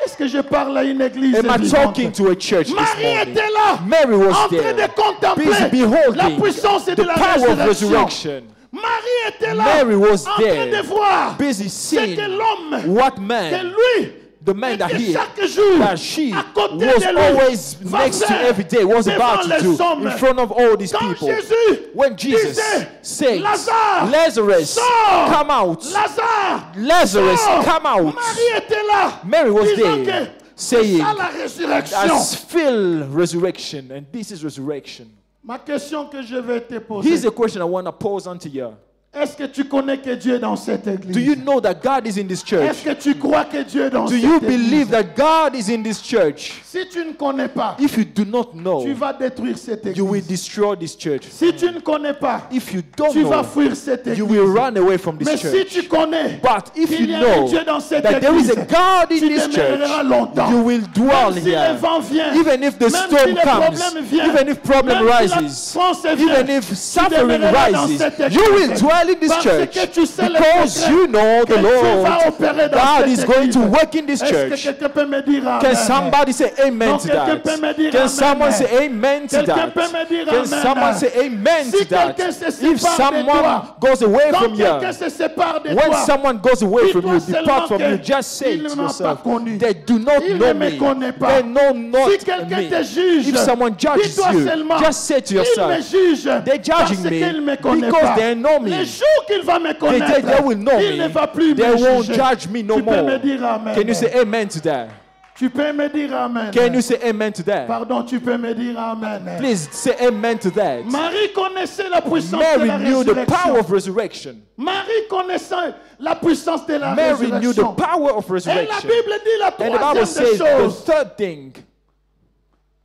Est-ce que je parle à une église Am I vivante? talking to a church this Marie morning? était là, Mary was en train there, de contempler busy la beholding puissance de the la power of résurrection. resurrection. Marie était là, Mary was en there, train de voir busy ce seeing que l'homme, what que man, lui The man that he, chaque jour, that she à côté was de lui, always va next to faire every day, was devant about to les do hommes. in front of all these Quand people. Jésus When Jesus disait, says, Lazare, Lazarus, sors! come out. Lazare, Lazarus, sors! come out. Marie était là. Mary was disant there, que saying, c'est ça la résurrection. that's still resurrection, and this is resurrection. Ma question que je vais te poser. Here's a question I want to pose onto you. Est-ce que tu connais que Dieu est dans cette église? Do you know that God is in this Est-ce church? que tu crois que Dieu est dans Do cette you église? believe that God is in this church? Si tu ne connais pas, If you do not tu know, vas détruire cette you will église. destroy this church. Si tu ne connais pas, If you don't tu vas know, fuir cette église. you will run away from Mais this si church. tu connais But if qu'il you y a un know Dieu dans cette that there is église, a God in tu this demeureras church, longtemps. you will dwell Même si here. le vent vient, Even if the même storm si les comes, problèmes viennent, even if problem même si la rises, souffrance vient, even if tu suffering demeureras dans rises, cette you will église. dwell in this Parce church que tu sais le because secret you know que the Dieu va Lord, opérer dans God cette is going to église. work in this Est-ce que church. quelqu'un peut me dire amen? Can somebody say amen Donc, to quelqu'un that? peut me dire Can amen. someone say amen to Quelqu'un that? peut me dire Can amen. someone say amen Si to that? quelqu'un se If sépare de someone toi, goes away quand from you, quelqu'un se sépare de when toi, someone goes away from you, dis-toi depart from seulement you, que just say il to ne m'a yourself, pas connu. they do not Il know ne me me. connaît pas. They know not Si quelqu'un me. te juge, If someone judges dis-toi you, seulement, just say to il me yourself, juge they're judging parce me qu'il me connaît because pas. they know me. Les jours qu'il va me connaître, they will know il me. ne va plus They me won't juger. judge me no Tu peux me more. dire amen. Can you say amen to that? Tu peux me dire amen. Can you say amen to that? Pardon, tu peux me dire amen. Please say amen to that. Marie connaissait la puissance de Mary la knew the power résurrection. of resurrection. Marie connaissait la puissance de la Mary knew the résurrection. power of Et la resurrection. Bible dit la And the Bible troisième des says the choses. third thing,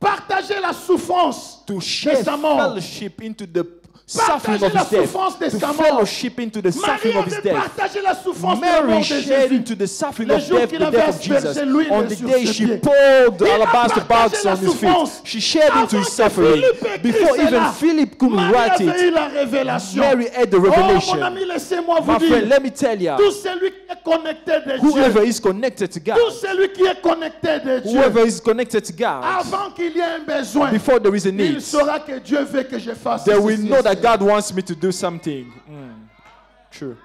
Partager la souffrance to de share sa mort. fellowship into the suffering Partager of la his death. souffrance de To sa mort. fellowship into the Marie suffering of his avait death. partagé la souffrance de la mort Mary de shared Jésus. into the suffering Le of jour death, qu'il the avait death of Jesus. aspergé l'huile On the sur day ses she pieds. poured the Il a alabaster partagé box la on his souffrance. feet. She shared into his Avant que suffering. Philippe écrive Before even cela, Philip could Marie write avait eu it, la révélation. Mary had the Oh revelation. mon ami, laissez-moi vous My dire, friend, let me tell you, tout celui qui est connecté de whoever Dieu, is connected to God, tout celui qui est connecté de Dieu, whoever is connected to God, avant qu'il y ait un besoin, before there is a il need, saura que Dieu veut que je fasse they will ceci know et that cela. God wants me to do something. True.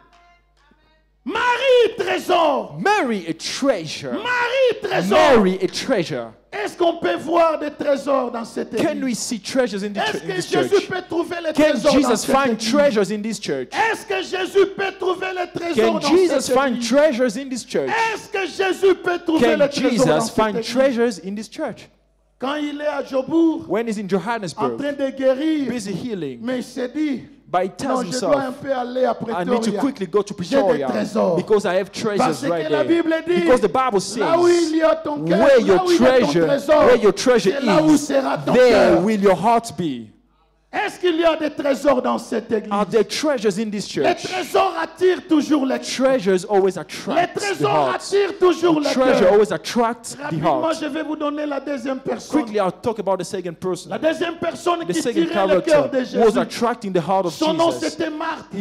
Marie, trésor. Mary, a treasure. Marie, trésor. Mary, a treasure. Est-ce qu'on peut voir des trésors dans cette Can église? we see treasures in Est-ce que this Jésus church? peut trouver les Can trésors dans Jesus cette find église? treasures in this church? Est-ce que Jésus peut trouver les trésors Can dans Jesus cette find église? treasures in this church? Est-ce que Jésus peut trouver Can les trésors dans Jesus cette find église? treasures in this church? Quand il est à Jobourg, When he's in en Johannesburg, train de guérir, busy healing, mais il s'est dit, but he tells non, je dois un himself, peu aller à I need to Pretoria. quickly go to J'ai des Pretoria trésors. because I have Parce treasures que right la there. Bible dit, Because the Bible says, là où il y a ton cœur, where là your où il y a ton treasure, trésor, where your treasure c'est là où is, sera ton there cœur. will your heart be. Est-ce qu'il y a des trésors dans cette église? Are there treasures in this Les church? trésors attirent toujours les cœurs. Treasures always Les attract the trésors heart. attirent toujours les Treasure cœurs. always attracts the Rapidement, heart. je vais vous donner la deuxième personne. Quickly, I'll talk about the second person. La deuxième personne The qui second tirait le cœur de character was Jésus. attracting the heart of Son nom Jesus. c'était Marthe.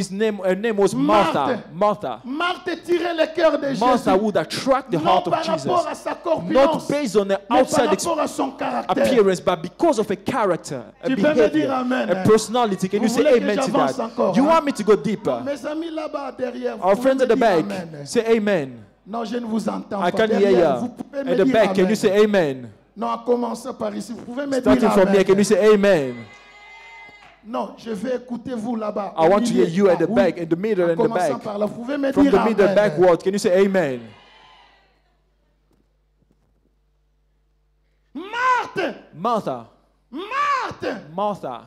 Her name was Martha. Marthe. Martha. Marthe tirait le cœur de Martha Jésus. would attract the Non heart par of Jesus. rapport à sa Not corpulence, based on her mais par outside rapport à son caractère. appearance, but because of a character, a Tu peux me behavior, dire amen, a personality. Can Vous you say voulez que amen to j'avance that? encore, You hein? want me to go deeper? Mes amis là-bas derrière, vous Our pouvez friends me at the dire back, amen. say amen. Non, je ne vous entends I pas. can't hear Derrière, vous you. pouvez me At the dire back, can amen. you say amen? Non, en commençant par ici, vous pouvez me Starting dire from here, amen. can you say amen? Non, je vais écouter vous là-bas. I au want to hear milieu. you at the Oui. back, in the middle, En and the commençant back. par là, vous pouvez me From dire the middle amen. backward, can you say amen? Marthe, Martha. Marthe. Martha.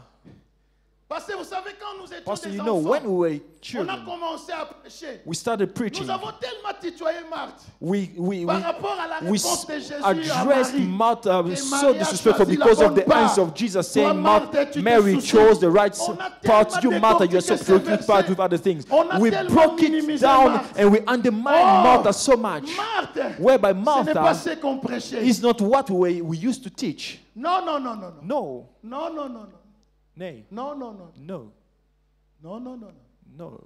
Parce que vous savez, quand nous étions Pastor, des you know, enfants, when we were on a children, commencé à prêcher. we started preaching. Nous avons tellement tutoyé Marthe We par rapport à la réponse de Jésus à addressed Marie. Martha Et so Marie a disrespectful choisi la because of bonne the part. answer of Jesus Toi, saying, Marthe, tu t'es Mary souciée. chose the right On a part. tellement You, Martha, you're so décortiqué ces preoccupied versets. with other things. On a We tellement broke it minimisé down Marthe. and we undermined Oh, Martha so much. Marthe, Whereby ce n'est pas Martha ce qu'on prêchait. is not what we used to teach. Non, non, non, non, non. No. Non, non, non, non. Nay. Non, non, non. No. Non, non, non, non. No.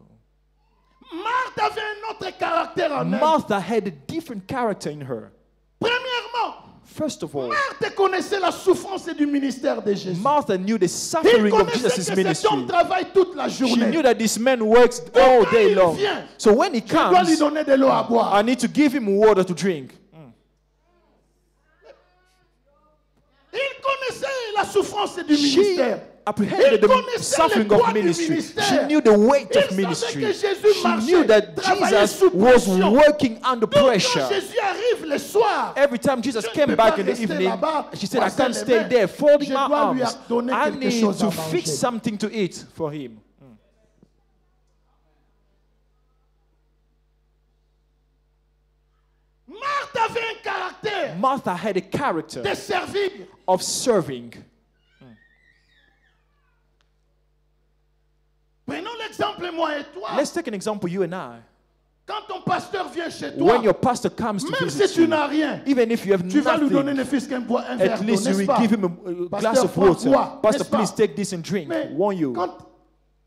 Marthe avait un autre caractère en elle. Martha had a different character in her. Premièrement, First of all, Marthe connaissait la souffrance du ministère de Jésus. Martha knew the Il suffering of connaissait Jesus' que cet ministry. homme travaille toute la She journée. knew that this man works all quand day il long. vient, So when he Je dois lui comes, donner de l'eau à boire. I need to give him water to drink. souffrance du She ministère. apprehended Il the connaissait suffering le poids of du ministry. ministère. She knew the weight Il of savait ministry. que Jésus She marchait, knew that travaillait Jesus sous was pression. working under Donc, quand pressure. Jésus arrive le soir, Every time Jesus je ne came peux back pas in the rester evening, là-bas, she said, I croiser can't les stay mains. there folding Je my dois lui arms. donner I quelque need chose to à fix manger. something to eat for him. Marthe avait un caractère Martha had a character de servir. of serving. Prenons l'exemple, moi et toi. Let's take an example, you and I. Quand ton pasteur vient chez toi, When your pastor comes to même si visit tu you, n'as rien, even if you have tu vas lui donner nothing, ne fût-ce qu'un verre at d'eau, least you n'est-ce will pas? give him a glass Pasteur, of prends water. bois, Pastor, n'est-ce pas? please take this and drink. Mais Won't you?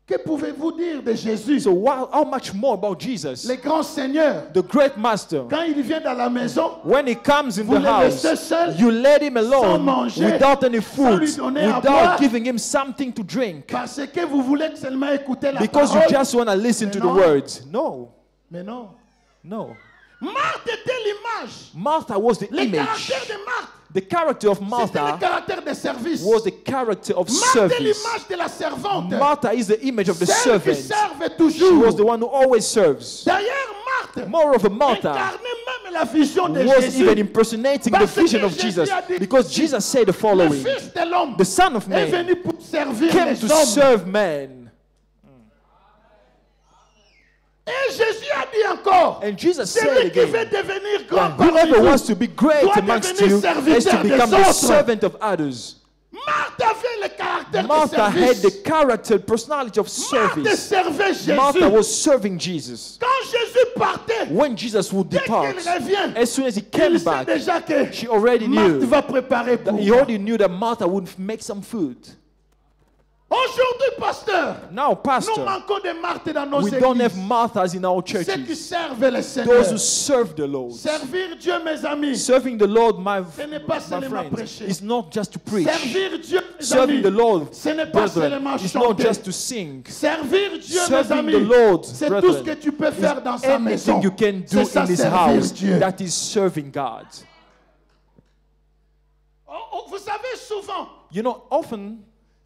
que pouvez-vous dire de Jésus, So how much more about Jesus, le grand Seigneur, the great master? quand il vient dans la maison, When he comes in vous the le house, laissez seul, you let him sans alone manger, without any sans lui food, donner à boire, without giving him something to drink, parce que vous voulez seulement écouter la because you parole. just want to listen to the non. words. No, Mais non. no. Marthe était l'image. Martha was the Le image. caractère de Marthe, The character of c'était le Martha caractère de service. was the character of Marthe est service. l'image de la servante. Martha is the image of the Celle qui servant. servait She toujours. was the one who always serves. D'ailleurs, Marthe Moreover, Martha incarnait même la vision de was Jésus. even impersonating the Parce que vision of Jésus Jesus, a dit, because Jesus said the Le following: Fils de l'homme the Son of est Man venu pour servir came les to hommes. serve men. Et Jésus a dit encore, And Jesus said celui qui veut again, devenir grand that parmi whoever vous wants to be great doit amongst devenir you has to serviteur become des the autres. servant of others. Marthe avait le caractère de Martha had service. the character, personality of Marthe service. servait Jésus. Martha was serving Jesus. Quand Jésus partait, When Jesus would dès depart, qu'il revient, as soon as he il came sait back, déjà que she already Marthe knew va préparer pour he moi. already knew that Martha would make some food. Aujourd'hui, pasteur, Now, nous Pastor, manquons de Marthe dans nos we don't have églises. Marthas in our Ceux qui churches. servent le Those Seigneur. who serve the Lord. Servir Dieu, mes amis, Serving the Lord, my n'est pas seulement friends, prêcher. is not just to preach. Servir Dieu, mes Serving amis, the Lord, ce n'est pas brethren, seulement is not chanter. just to sing. Servir Dieu, mes Serving amis, the Lord, c'est tout ce brethren, que tu peux faire dans sa maison. Anything you can do C'est ça, in His servir house, Dieu. that is serving God. Vous savez, souvent, You know, often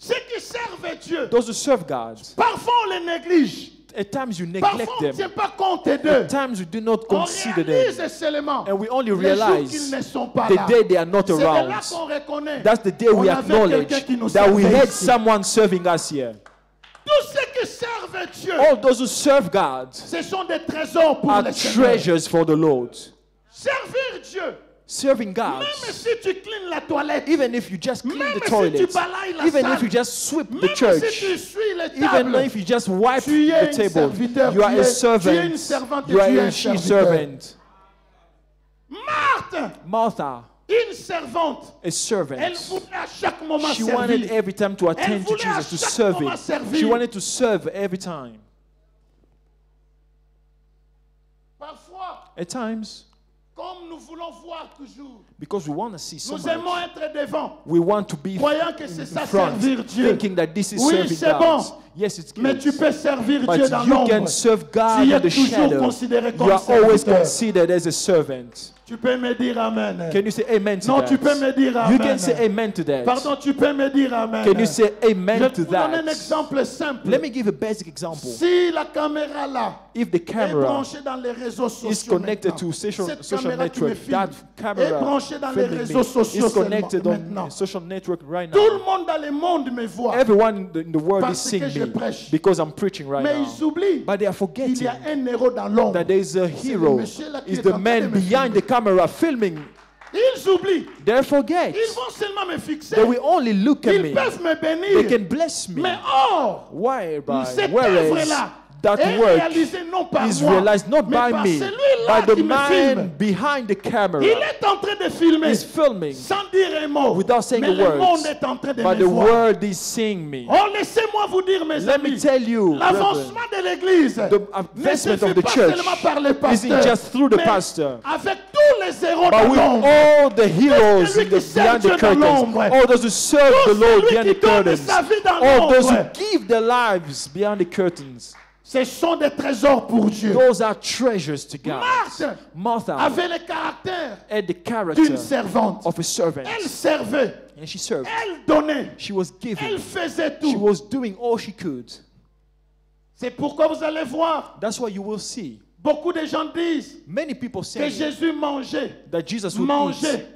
ceux qui servent Dieu, those who serve God, parfois on les néglige. at times you neglect Parfois on ne them. tient pas compte d'eux. At times you do not On consider them. réalise seulement And we only les jours realize qu'ils ne sont pas the là. day they are not C'est de là around. qu'on reconnaît. That's the day On we avait acknowledge quelqu'un qui nous that we servait had ici. someone serving us here. Tous ceux qui servent Dieu, All those who serve God ce sont des trésors pour are le Seigneur. treasures for the Lord. Servir Dieu, Serving God, même si tu cleans la toilette, even if you just clean même the si toilet, tu balayes la even salle, if you just sweep the même church, si tu suis les even tables, if you just wipe tu es the un table, serviteur, you are tu a es une servant, servante, you are tu es a un she serviteur. servant. Marthe, Martha, une servante, a servant. elle voulait à chaque moment She wanted servir. every time to attend to voulait à Jesus, to chaque serve moment Him. servir. She wanted to serve every time. Parfois, At times, comme nous voulons voir toujours, because we want to see so nous aimons much, être devant, we want to be croyant que c'est in ça front, servir Dieu. thinking that this is Oui, serving c'est God. bon. Yes, it's Mais good. tu peux servir But Dieu dans you l'ombre. can serve God Tu es in the toujours shadow. considéré comme You are always serviteur. considered as a servant. Tu peux me dire Amen. Can you say amen to Non, that? tu peux me dire You Amen. can say amen to that. Pardon, tu peux me dire Amen. Can you say Je amen vais to vous donner un that? exemple simple. Let me give a basic example. Si la caméra là If the est camera branchée dans les réseaux sociaux is connected maintenant, to social cette caméra qui me network, filme that est camera branchée dans les filming réseaux me sociaux is connected seulement on maintenant. social network right Tout le now. monde dans le monde me voit. Everyone in the world is Parce que seeing je me prêche. because I'm preaching right Mais now. ils oublient But they are qu'il y forgetting a un héros dans l'ombre. that there is a hero, monsieur là qui is est the en train man de me behind filmer. the camera filming. Ils oublient. They forget. Ils vont seulement me fixer. They will only look at Ils me. peuvent me They bénir. can bless me. Mais or, Whereby, cette whereas œuvre-là that est work réalisée non par is moi, realized not mais by par me, celui-là by the qui me man filme. behind the camera. Il est en train de filmer Is filming sans dire un mot. without saying Mais the le words, monde est en train de but me the voir. world is seeing me. Oh, laissez-moi vous dire, mes Let me amis, tell you, brethren, l'avancement de l'Église the ne se advancement fait of the pas church seulement par les isn't pasteurs, just through the mais pastor, avec tous les héros but dans with l'ombre. all the heroes celui in qui the, sert behind the Dieu dans curtains, l'ombre. all those who serve Tout the Lord celui behind qui the donne curtains, sa vie dans all those who l'ombre. give their lives behind the curtains. Ce sont des trésors pour Dieu. Those are treasures to God. Marthe Martha avait le caractère had the d'une character servante. of a servant. Elle servait, And she served. elle donnait, She was elle giving. faisait She tout. was doing all she could. C'est pourquoi vous allez voir, That's why you will see. beaucoup de gens disent Many people que say Jésus mangeait. that Jesus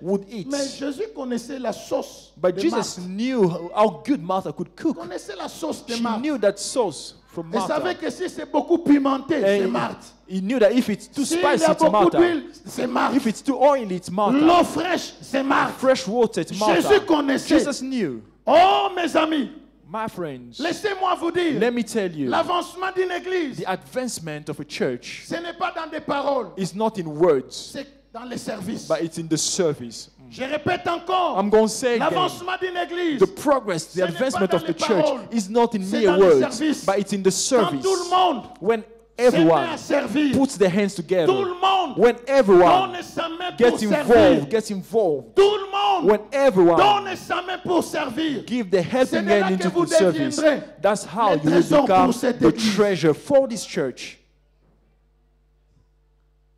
would eat. Mais Jésus connaissait la sauce But de Jesus Marthe. knew how good Martha could Il cook. connaissait la sauce de She Marthe. knew that sauce from Il savait Martha. que si c'est beaucoup pimenté, c'est And Marthe. he knew that if it's too S'il y spicy, a it's beaucoup Martha. d'huile, c'est Marthe. If it's too oily, it's Martha. L'eau fraîche, c'est Marthe. Fresh water, it's Martha. Jésus connaissait. Jesus knew. Oh, mes amis, My friends, laissez-moi vous dire, let me tell you, l'avancement d'une église, the advancement of a church ce n'est pas dans des paroles, is not in words, c'est dans les services. but it's in the service. Je répète encore, I'm going to say again, l'avancement d'une église, the progress, the Ce n'est advancement pas of dans the les church paroles. is not in C'est mere dans les words, services. but it's in the quand service. tout le monde When se met everyone à servir, puts their hands together, tout le monde when everyone donne sa main pour gets servir. involved, Tout le monde when everyone donne sa main pour servir. give the helping C'est de là hand que into vous the service, deviendrez that's how les you will trésors become pour cette the église. treasure for this church.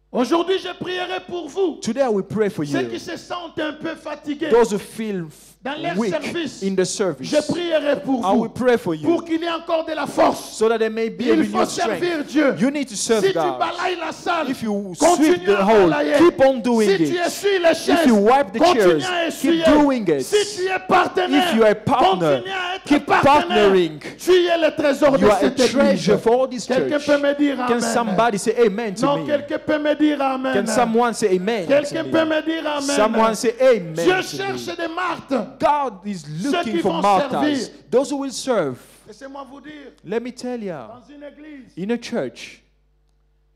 Aujourd'hui, je prierai pour vous, Today I will pray for ceux qui you, se sentent un peu fatigués those who feel dans leur weak service. in the service. Je prierai pour I will vous, pray for you pour qu'il y ait encore de la force. so that there may be a Il faut renewed servir strength. Dieu. You need to serve Si tu God. balayes la salle, If you sweep continue the à hole, balayer. keep on doing Si tu it. essuies les chaises, If you wipe the continue chairs, à keep essuyer. doing it. Si tu es partenaire, If you are a partner, continue à être keep partenaire. partnering. Tu es le trésor de You are a cette église. treasure for this Quelqu'un church. peut me dire Can amen. somebody say amen to Non, me? quelqu'un peut me dire amen. Can someone say amen to Quelqu'un peut me? me dire amen. Someone say amen Dieu to cherche me. des Marthes. God is qui looking for vont martyrs, servir. those who will serve. Laissez-moi vous dire, Let me tell you, dans une église, in a church,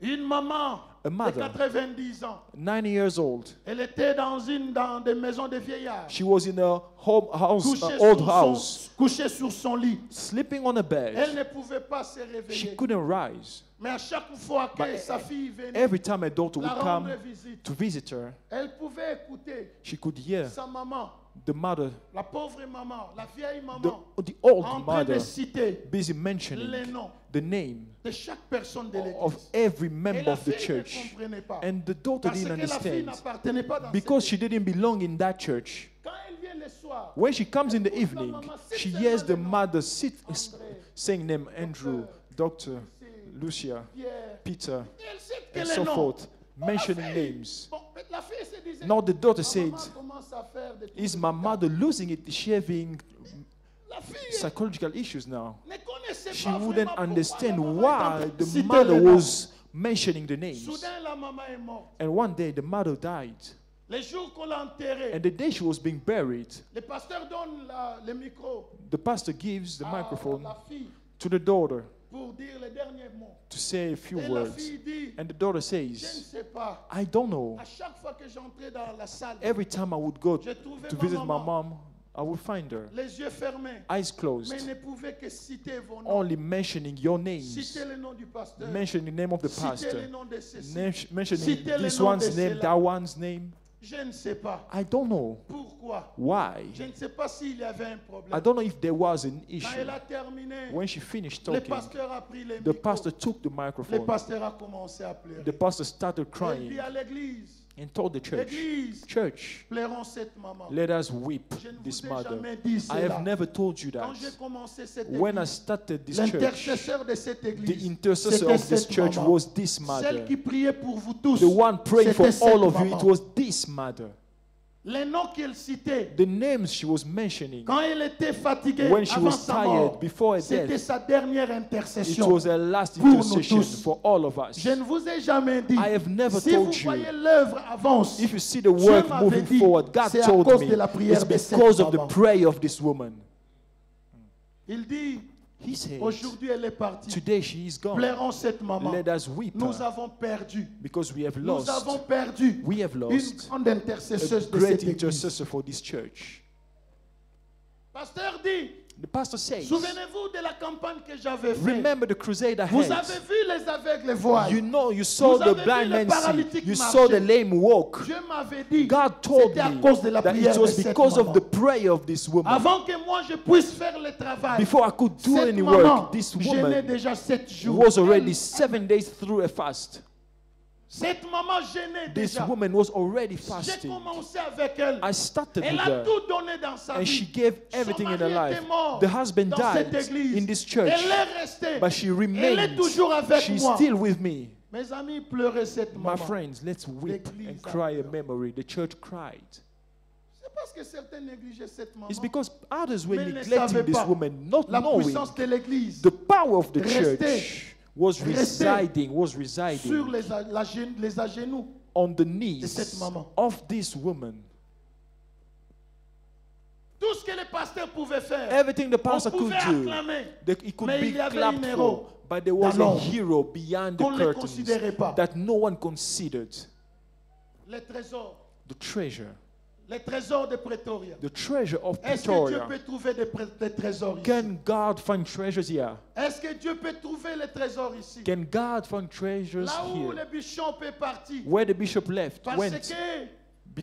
une maman A de mother. 90 ans, 90 years old, elle était dans des maisons de vieillards, she was in a house, couchée, old sur house, couchée sur son lit. sleeping on a Elle bed. ne pouvait pas se She réveiller. couldn't rise. Mais à chaque fois que But sa fille venait Every time a daughter la would come rendre visite, to visit her, elle pouvait écouter she could hear sa maman, the mother, la pauvre maman, la vieille the, maman, the old en train de mother, citer busy les mentioning noms the name de chaque personne de of l'église. every Et member la of the fille ne church. comprenait pas. And the daughter Parce didn't que la fille understand n'appartenait pas dans because cette she didn't belong in that church. Quand elle vient le soir, When she comes in the evening, she hears the mother saying name Andrew, Doctor, Lucia, Pierre, Peter, et elle cite que and les so noms. forth, Bon, la mentioning fille- names. bon, mais la fille se disait, Now the daughter ma said, maman commence à faire des trucs is de my bizarre. mother losing it? Is she having La fille psychological issues now? ne connaissait She pas wouldn't vraiment understand pourquoi la maman why était en train de the citer mother les noms. was mentioning the names. Soudain, la maman est morte. And one day the mother died. Les jours qu'on l'a enterrée, And the day she was being buried, le pasteur donne le micro the pastor gives the à microphone la fille to the daughter pour dire les derniers mots. to say a few Et la words. fille dit, And the daughter je ne says, sais pas. I don't know. À chaque fois que j'entrais dans la salle, Every time I would go je trouvais to ma visit my maman, mom, I would find her, les yeux fermés, eyes mais closed, ne pouvait que citer vos noms. only mentioning your names, Citer le nom du pasteur. mentioning the name of the Citer le pastor, nom de ceci. mentioning Citer le this nom one's de name, cela. that one's name. Je ne sais pas. I don't know Pourquoi? why. Je ne sais pas s'il y avait un I problème. don't know if there was an Quand issue. elle a terminé, When she finished le talking, pasteur a pris les the micros. pastor took the Le microphone. pasteur a commencé à pleurer. The pastor started Elle crying dit à l'église, and told the church, l'église, Church, pleurons cette maman. let us weep Je ne this vous ai mother. jamais dit I cela. have never told you Quand that. j'ai commencé cette When I église, started this church, l'intercesseur de cette the église, intercessor c'était of this cette church maman. was this Celle mother. qui priait pour vous tous, The one praying for c'était all cette of you, maman. it was this mother. Les noms qu'elle citait, The names she was mentioning, quand elle était fatiguée when she avant was sa mort, tired before her c'était death, sa dernière it intercession. was her last Pour nous intercession tous. for all of us. Je ne vous ai jamais dit, I have never si told vous you. voyez l'œuvre avance, If you see the Dieu work m'avait moving dit, forward, God c'est à told cause me de la prière it's de cette because of the maman. prayer of this woman. il dit, He said, aujourd'hui elle est partie. today she is gone. Pleurons cette maman. Let us weep Nous her, avons perdu. because we have Nous lost avons perdu We have une lost grande intercesseuse a de great cette église. intercessor for this church. Pasteur dit, The pastor says, Souvenez-vous de la campagne que j'avais faite. remember the crusade I Vous had. avez vu les aveugles voir. You know, you saw Vous the avez vu blind les man see. paralytiques You marcher. saw the lame walk. Dieu m'avait dit, God told c'était à me cause de la that prière it was de cette because of maman. the prayer of this woman. Avant que moi je puisse faire le travail, Before I could do cette any maman work, this jeûnait woman déjà 7 jours. was already Elle- 7 days through a fast. Cette maman jeûnait This déjà. woman was already J'ai fasting. commencé avec elle. I started Elle with a her, tout donné dans sa and vie. she gave Son everything in her mari life. était mort The husband dans cette died église. in this church, Elle est restée. but she Elle est remained. toujours avec She's moi. still with me. Mes amis, pleurez cette My maman. friends, let's weep L'église and a cry a pleuré. memory. The church cried. C'est parce que certains négligeaient cette maman. It's because others were Mais ils ne neglecting savaient this pas woman, not la knowing puissance de l'église the power of the Restez. church was residing sur les à genoux. on the de cette knees maman. of this woman. Tout ce que les pasteurs pouvaient faire, Everything the on pastor could pouvait do, acclamer. it could Mais be il y avait clapped un for, héros but there was dans a l'ombre hero beyond the qu'on ne curtains considérait pas. that no one considered. Les trésors. The treasure, Les trésors de Pretoria. the treasure of Est-ce que Dieu Pretoria. peut trouver des trésors ici? Can God find treasures here? Est-ce que Dieu peut trouver les trésors ici? Can God find treasures Là où here? le bishop est parti. Where the bishop left, Parce went, que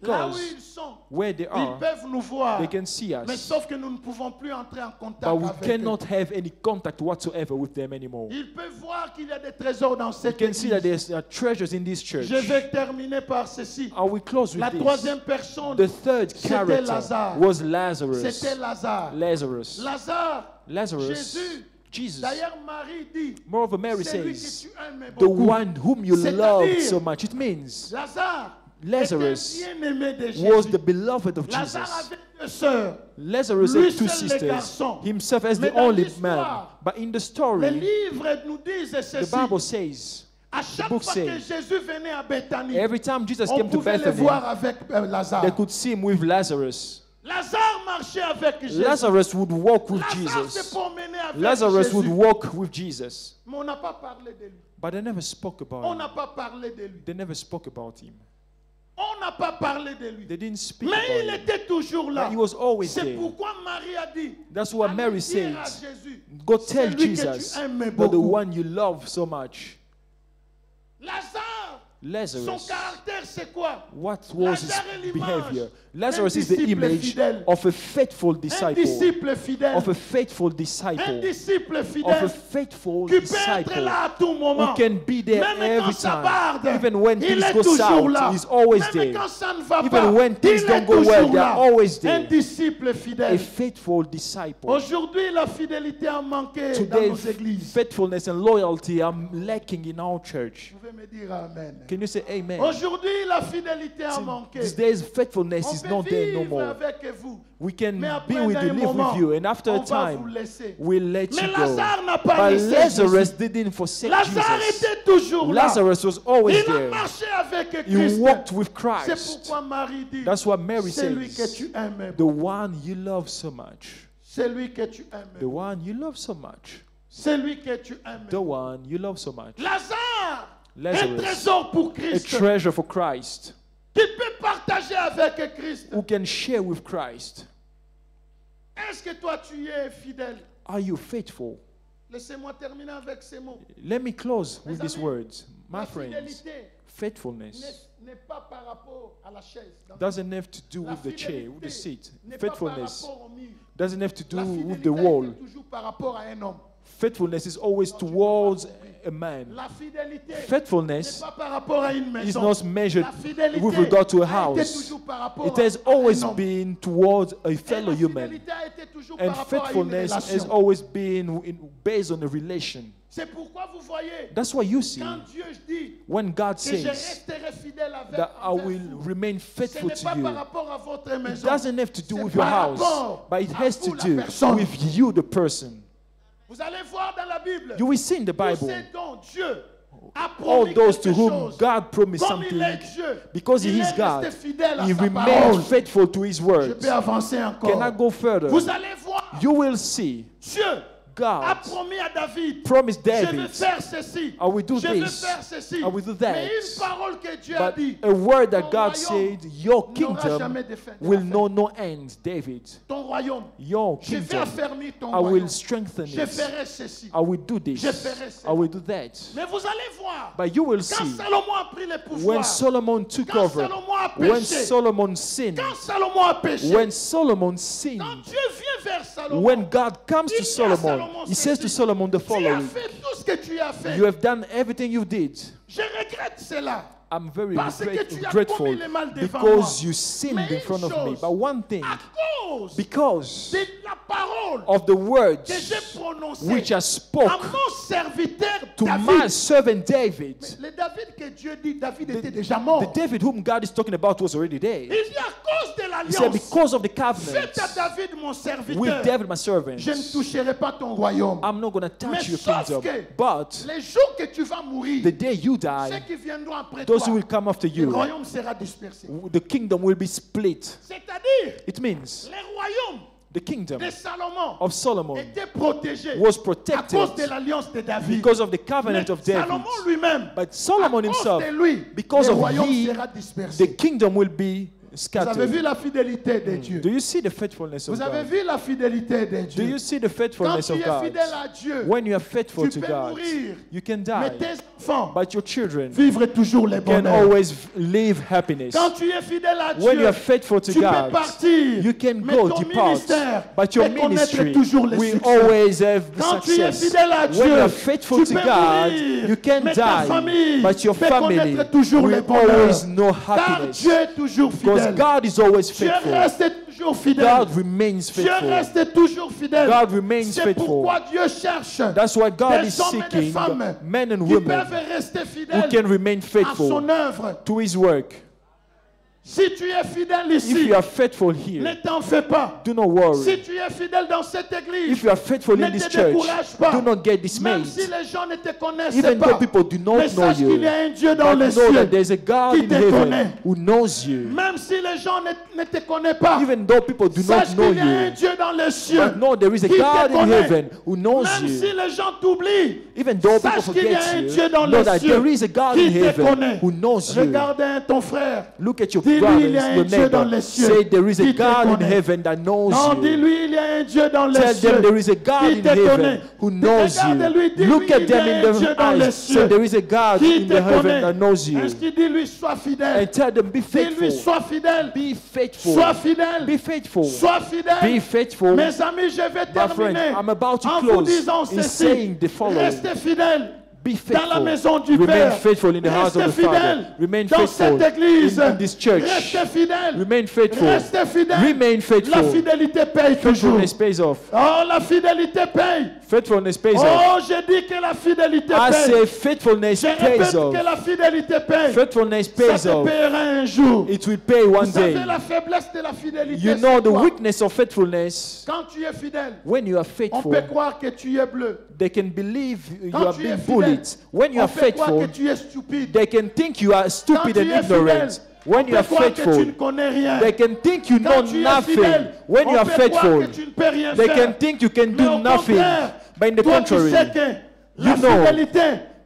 là où because ils sont, where they ils are, peuvent nous voir. they can see Mais us, sauf que nous ne pouvons plus entrer en contact but we avec cannot eux. have any contact whatsoever with them anymore. Ils peuvent voir qu'il y a des trésors dans You cette can see that église. there's treasures in this church. Je vais terminer par ceci. Are we close La with this? troisième personne, The third c'était character Lazare. was Lazarus. C'était Lazare. Lazarus. Lazare, Jésus. Jesus. D'ailleurs, Marie dit, Moreover, Mary c'est lui que says, tu aimes the beaucoup. one whom you C'est-à-dire, love so much. It means Lazare Lazarus était bien-aimé de was Jésus. the beloved of Lazare Jesus. avait deux sœurs. Lazarus Lui had two seul le sisters, garçon. himself as Mais the dans only man. l'histoire, But in the Les story, livres nous disent the ceci. Bible says, À chaque book fois que says, Jésus venait à Bethanie, every time Jesus on came to pouvait le Bethany, voir avec Lazare. they could see him with Lazarus. Lazare marchait avec Jésus. Lazarus would walk with Lazare se Jesus. promenait avec Lazarus would Jésus. walk with Jesus. Mais on n'a pas parlé de lui. But they never spoke On about n'a him. pas parlé de lui. They never spoke about him. On n'a pas parlé de lui. They didn't speak Mais il about him. était toujours là. But he was always C'est there. pourquoi Marie a dit. That's what allez Mary dire à said. Jésus, Go tell celui que Jesus tu aimes that the beaucoup. one you love so much. Lazare, son Lazarus. caractère c'est quoi? What was his Lazare est l'image behavior? d'un Lazarus is the disciple image fidèle. of a faithful Un disciple. disciple fidèle. Of a faithful Un disciple. disciple Of a fidèle faithful qui peut être disciple. là à tout moment. Who can be there Même every quand ça time. barde, Even when il things est go toujours south, là. he's always Même there. quand ça ne va Even pas, when things il don't est go well, toujours they là. are always Un there. disciple A fidèle. faithful disciple. Aujourd'hui, la fidélité a manqué dans Today, nos églises. faithfulness and loyalty are lacking in our church. Vous pouvez me dire Amen. Can you say amen? Aujourd'hui, la fidélité a manqué. These days, faithfulness On is peut not there no vivre more. avec vous. We can Mais be après, with dans you, un live moment, with you, and after on a va vous time, laisser. we'll let Mais you go. Lazare n'a pas But laissé Lazarus Jésus. didn't forsake Lazare Jesus. était toujours là. Lazarus was always Il a there. marché avec He Christ. walked with C'est Christ. pourquoi Marie dit, That's what Mary c'est lui que says. tu aimes. The one you love so much. C'est lui que tu The aimes. one you love so much. C'est lui que tu aimes. The one you love so much. Lazare, un Lazarus, trésor pour a Christ. treasure for Christ. Qui peut partager avec Christ. Who can share with Christ. Est-ce que toi tu es fidèle? Are you faithful? Laissez-moi terminer avec ces mots. Let me close with Mes these amis, words. My La friends, fidélité faithfulness n'est pas par rapport à la chaise. doesn't have to do La with the chair, with the fidélité seat. n'est pas par Faithfulness rapport au mur. doesn't have to do La with fidélité the wall. est toujours par rapport à un homme. Faithfulness is always towards a man. La fidélité n'est Faithfulness pas par rapport à une is maison. not measured La fidélité with regard to a a été house. toujours par rapport It has à un always homme. been towards a Et fellow la human. fidélité a été toujours And par rapport à une faithfulness has relation. always been based on a relation. C'est pourquoi vous voyez, That's why you see, quand Dieu dit when God que je says resterai fidèle avec that I envers will vous, remain ce faithful n'est to pas par you, rapport à votre it maison. doesn't have to do C'est with your par house, rapport but it à has to vous, la do personne. with you, the person. Vous allez voir dans la Bible, You will see in the tous Bible, ces dons, Dieu a all promis those to quelque whom chose. God promised Comme il something, est Dieu, because He il is est God, resté fidèle à He sa remained parole. faithful to His Je words. peux avancer encore. Can I go further? Vous allez voir, You will see Dieu a God promis à David, promised je vais David, faire ceci, I will do je vais this, faire ceci. I will do Mais that. une parole que Dieu a But dit, a word that ton God royaume said, your n'aura kingdom jamais de fin, de will la fin. know no end, David. Ton royaume, Your je vais kingdom, affermir ton I will royaume. strengthen Je it. ferai ceci. I will do Je this. ferai cela. I will do that. Mais vous allez voir, But you will quand see, Salomon a pris le when pouvoir, Solomon took quand over, Salomon a when péché, Solomon sinned, quand Salomon a péché, when Solomon quand sinned, Dieu vient vers Salomon, when God comes il to dit à Solomon, Salomon he says to ceci, Solomon the tu as following: fait tout ce que tu as fait. you have done everything you did. Je regrette cela. I'm very Parce que tu as grateful commis le mal devant because moi. you sinned Mais in une front of me. chose, But one thing, à cause because de la parole of the que words j'ai prononcée which I à spoke mon serviteur to my David. servant David, Le David que Dieu dit, David était déjà mort. the David whom God is talking about was already Il dead. dit à cause de He said, l'alliance, because of the faites à covenant David mon with serviteur, David, my servant, je ne toucherai pas ton royaume. I'm not going to Mais touch your sauf kingdom. que But les jours que tu vas mourir, the day you ceux die, qui viendront après those toi, who will come after le you, royaume sera dispersé. the kingdom will be split. C'est-à-dire, It means les royaumes the kingdom de Salomon of Solomon étaient protégés was à cause protected de l'alliance de David. because of the Mais covenant of David. Salomon lui-même, But Solomon à cause himself, de lui, because le of royaume he, sera dispersé. the kingdom will be Vous avez vu scattered. la fidélité de Dieu. Do you see the faithfulness of Vous avez God? vu la fidélité de Do Dieu. you see the Quand faithfulness tu of es God? fidèle à Dieu, When you are faithful tu to peux God, mourir, you can mais die, tes enfants but your children vivre toujours le can bonheur. always live happiness. Quand tu es fidèle à When you Dieu, are faithful to tu peux God, partir, you can mais go, ton depart, ministère but your peut connaître ministry toujours le will succès. always have Quand tu es success. fidèle à When you Dieu, are faithful tu to peux God, mourir, you can mais ta famille die, but your peut family connaître toujours le will bonheur. always know Car happiness. Dieu est toujours Because fidèle. God is always Dieu faithful. reste toujours fidèle. God remains Dieu faithful. reste toujours fidèle. God remains C'est faithful. pourquoi Dieu cherche That's why God is des hommes et des seeking femmes men and qui women peuvent rester who fidèles can remain à faithful son œuvre. to His work. Si tu es fidèle If ici, you are faithful ne here, t'en fais pas. do not worry. Si tu es fidèle dans cette église, If you are faithful ne in this te church, décourage pas. do not get Même dismayed. si les gens ne te connaissent Even pas, though people do mais not know sache qu'il y you, a un Dieu dans but les know cieux that there's a God qui in te heaven connaît. who knows you. Même si les gens ne te connaissent pas, Even though people do not sache know qu'il y a un you, Dieu dans les cieux but know there is a qui te God in connaît. heaven who knows Même si you. les gens t'oublient, Even though people sache qu'il y a un forget Dieu you, dans know les that cieux there is a God qui in te heaven connaît. who knows you. Regarde ton frère. Look at your Dis-lui, brothers, il y a un your Dieu dans neighbor. les cieux Say there is a qui te God in connaît. heaven that knows Non, you. dis-lui, il y a un Dieu dans les Tell cieux them there is a God qui in te heaven connaît. who knows Regarde-lui, you. dis-lui, Look at il y a them in un Dieu the dans les eyes. cieux Say there is a God qui in te the heaven connaît. that knows you. Ainsi, dis-lui, sois fidèle. And tell them, be Dis-lui, faithful. sois fidèle. Be faithful. Sois fidèle. Be faithful. Sois fidèle. Be faithful. Mes amis, je vais My friend, terminer I'm about to en vous close disant in ceci. saying the following. Restez fidèles. Be Dans la faithful. maison du Remain Père. faithful in the house of the Restez Father. fidèles. Remain Dans faithful cette église. in this church. Restez fidèles. Remain faithful. Restez fidèles. Remain faithful. La fidélité paye toujours. Faithfulness pays off. Oh, la fidélité paye. Faithfulness pays off. Oh, j'ai dit que la fidélité I paye. say faithfulness Je pays répète off. que la fidélité paye. Faithfulness Ça pays te off. paiera un jour. It will pay one Vous savez day. la faiblesse de la fidélité. You know c'est the quoi? weakness of faithfulness. Quand tu es fidèle, When you are on faithful, peut croire que tu es bleu. they can believe you Quand are tu es being fidèle, bullied. When you on are peut croire faithful, que tu es stupide. they can think you are Quand stupid tu and es ignorant. fidèle, When on you peut are croire que tu ne faithful, connais rien. they can think you know Quand tu es nothing. fidèle, When on you are peut croire faithful, que tu ne peux rien they faire. can think you can Mais do au nothing. contraire, But in the toi, tu contrary, sais que la you know fidélité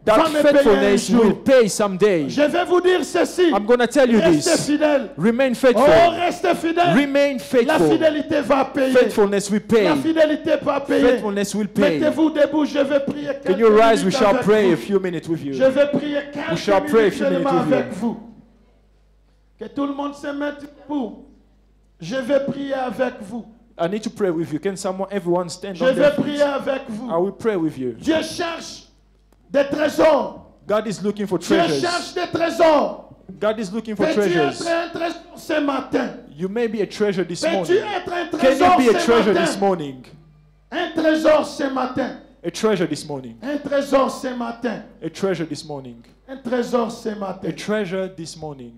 va that me payer un faithfulness will jour. pay someday. Je vais vous dire ceci. I'm going to tell you Restez this. fidèles. Remain Oh, faithful. restez fidèles. Remain La faithful. fidélité va payer. Faithfulness will pay. La fidélité va payer. Faithfulness will pay. Mettez-vous debout, je vais prier Can quelques you rise? We minutes shall avec pray a vous. few minutes with you. Je vais prier quelques shall pray a minutes few minutes seulement with you. avec vous. Que tout le monde se mette debout. Je vais prier avec vous. I need to pray with you. Can everyone stand Je on vais their feet? prier avec vous. I will pray with you. Dieu cherche des trésors. God is looking for Dieu treasures. cherche des trésors. God is looking for Peux-tu treasures. être un trésor ce matin? You may be a treasure this Peux-tu morning. être un Can trésor you be a ce treasure matin? this morning? Un trésor ce matin. A treasure this morning. Un trésor ce matin. A treasure this morning. Un trésor ce A matin. treasure this morning.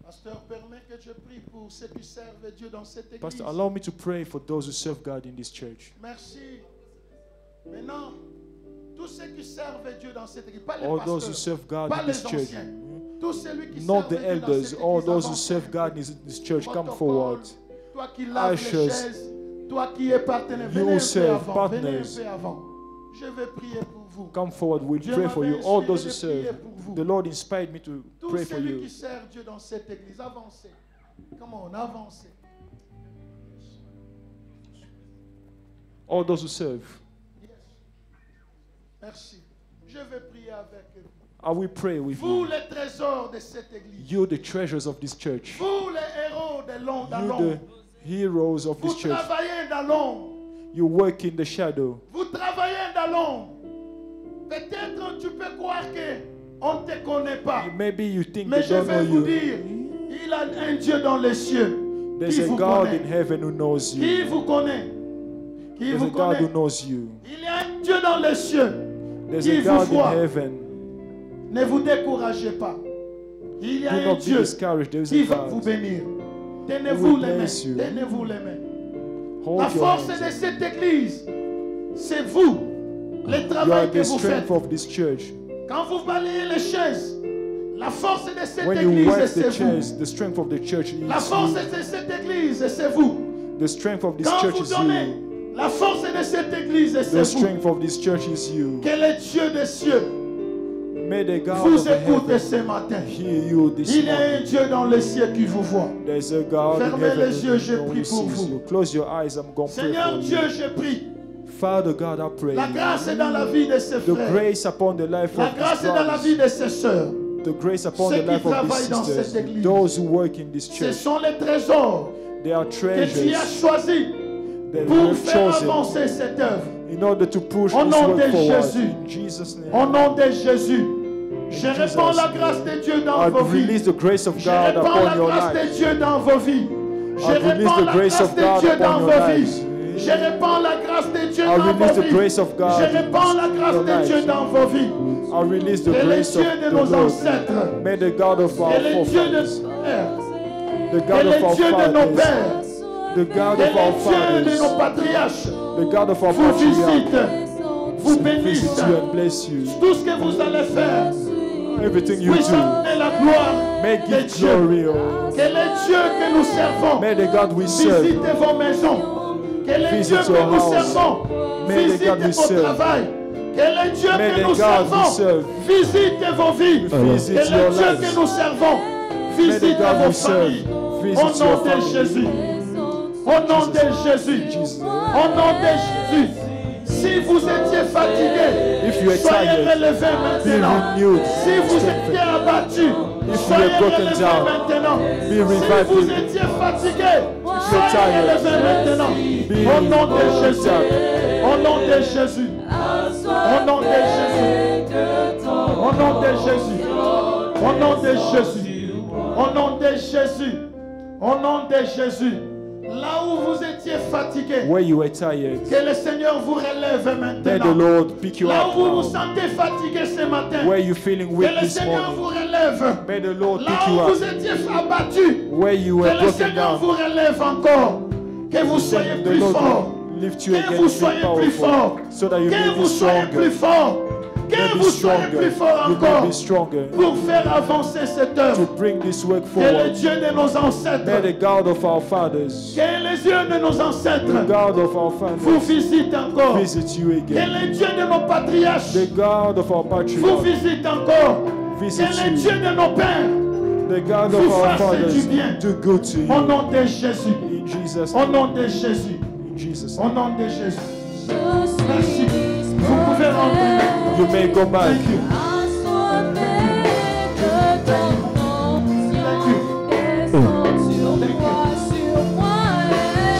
Pasteur, permets que je prie pour ceux qui servent Dieu dans cette église. Pastor, allow me to pray for those who serve God in this church. Merci. Maintenant, tous ceux qui servent Dieu dans cette église, pas les All those who pasteurs, serve God pas in les this church. anciens, Tout celui qui not sert the Dieu dans elders, cette all église, those who avance. serve God in this church, come Protocole, forward. Toi qui laves les Ushers, chaises, toi qui es partenaire, you venez un peu serve, avant, venez partners. un peu avant. Je vais prier pour vous. Come forward, we'll Dieu pray for m'avait you. All inspiré those who de serve. prier pour vous. The Lord inspired me to Tout pray for celui you. qui sert Dieu dans cette église, avancez. Comment on avance? All those who serve. Yes. Merci. Je vais prier avec vous. I will pray with Vous you. les trésors de cette église. You, the treasures of this church. Vous les héros de l'ombre dans You, l'ombre. the heroes of Vous this church. travaillez dans l'ombre. You work in the shadow. Vous travaillez dans l'ombre. Peut-être tu peux croire qu'on ne te connaît pas. Maybe you think Mais they je don't vais know vous you. dire, il a un Dieu dans les cieux There's qui a vous God connaît. in heaven who knows you. Qui vous connaît. Qui There's vous a God who connaît. knows you. Il y a un Dieu dans les cieux There's qui a vous God voit. in heaven. Ne vous découragez pas. Il y a Do un not be Dieu discouraged. There is qui a va vous God. bénir. Who Tenez-vous will les mains. bless you. Tenez-vous les mains. La Hold your force hands. de cette église, c'est vous. Le You are travail que the vous faites. strength of this church. Quand vous balayez les chaises, la force de cette When you église, wipe the c'est vous. chairs, the strength of the church La is force you. de cette église, c'est vous. The strength of this Quand church vous is donnez, you. la force de cette église, c'est The vous. strength of this church is you. Que le Dieu des cieux May the God vous of écoute heaven ce matin. hear you this Il y a un morning. Dieu dans les cieux qui vous voit. There's a God in Fermez heaven les yeux, je who prie pour sees vous. you. Close your eyes, I'm going to pray Seigneur for Dieu, you. je prie. Father God, I pray. La grâce est dans la vie de ses The frères. grace upon the life La of grâce these est dans la vie brothers. de ses sœurs. The grace upon Ceux the qui life of travaillent these dans cette sisters. église. Those who work in this Ce church. sont les trésors They are que tu as treasures choisis that pour you have faire chosen avancer cette œuvre. in order to push Au this nom work de forward. Jésus. In Jesus' Au name. nom de Jésus, je Jesus' répands la name. grâce de Dieu dans I vos vies. release the grace of Je God répands upon la your grâce life. de Dieu dans vos vies. Je I release répands the la grace grâce of de God Dieu upon dans your vos lives. vies. Je répands la grâce de Dieu I dans release vos the vies. grace of God Je in répands la grâce your de Dieu lives. dans vos vies. I release the Que le grace of Dieu de the nos Lord. ancêtres, May the God of our que le Dieu de forefathers, nos pères, the que God of le our Dieu de nos fathers, pères, the God que of our le Dieu de nos fathers, patriarches the God of our vous patriarchs, visite, vous bénisse. visit you and bless you. Tout ce que vous allez faire, Everything you puisse do, amener la gloire may de give Dieu. glory. Oh. Que le Dieu que nous servons May the God we serve visite vos maisons. Que le Visit Dieu que your nous house. servons May the visite God we vos serve. travail. Que le Dieu May que the nous God we servons serve visite vos vies. Que visit your le Dieu que lives. nous servons May the visite God vos we serve familles. Au visit nom your de family. Jésus. Au nom de Jésus. Jesus. Au nom de Jésus. Si vous étiez fatigué, If you are soyez tired, relevés be maintenant. renewed. Si vous étiez abattu, If you soyez are broken relevés down, maintenant. be Si revived. vous étiez fatigué, soyez tired, relevés maintenant. be Au nom de renewed. Jésus. Au nom de Jésus. Au nom de Jésus. Au nom de Jésus. Au nom de Jésus. Au nom de Jésus. Au nom de Jésus. Là où vous étiez fatigué, Where you were tired, que le Seigneur vous relève may the maintenant. Lord pick you Là up où vous vous now. sentez fatigué ce matin, Where you feeling que weak le this Seigneur vous morning, relève. may the Lord Là pick où you vous up. étiez abattu, Where you que were le broken Seigneur vous down, relève encore. Que vous soyez the plus Lord fort. lift you Que again vous to soyez be plus fort. powerful, so that you Que may vous be soyez plus stronger. fort. Que May be vous soyez stronger. plus fort You may encore be stronger pour faire avancer cette to œuvre. bring this work Que le forward. Dieu de nos May ancêtres, the God of our fathers, que les yeux de nos the ancêtres God of our vous fathers, visitent encore. visit you Que again. le Dieu de nos patriarches The God of our vous patriarchs, visite encore. Que visit le you. Dieu de nos pères, The God vous of our fasse fathers, du bien. do good to au you. nom de Jésus, In Jesus' au name. nom de Jésus, In Jesus' au name. nom de Jésus. Merci. Vous pouvez rentrer. You may go back. Thank you.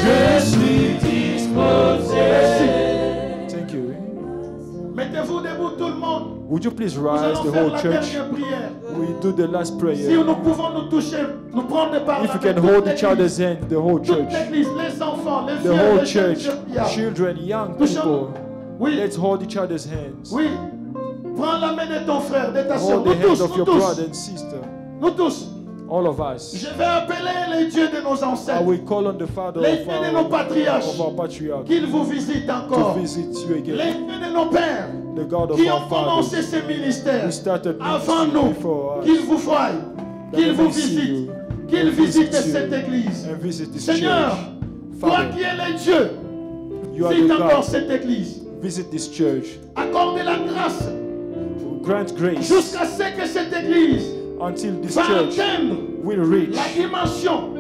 Je suis disposé. Merci. Thank you. Mettez-vous debout tout le monde. Would you please Nous rise, allons the faire whole la church? dernière prière. We do the last Si prayer. nous pouvons nous toucher, nous prendre par la If you main, can toute hold each l'église, other's hand, the whole toute church, l'église, les enfants, les the vieux, whole les jeunes, church, il y a. children, young Touchons. people, Oui, let's hold each other's hands. oui. Prends la main de ton frère, de ta soeur. Hold Nous the hand tous, of nous your tous. brother and sister. Nous tous. all of us. Je vais appeler les dieux de nos I ancêtres, will call on the Father les dieux de nos patriarches, of our patriarchs qu'ils vous visitent to encore. visit you Les again. dieux de nos pères, The God of qui ont our fathers commencé ce ministère who started avant ministry nous, before us, qu'ils vous voient, qu'ils vous may see visitent, you, qu'ils visit visitent you, cette église. and visit this Seigneur, church. toi Father, qui es le Dieu, you are visite the encore God. cette église. Visit this church. Accorde la grâce Grant grace jusqu'à ce que cette église until this va church atteindre will reach la dimension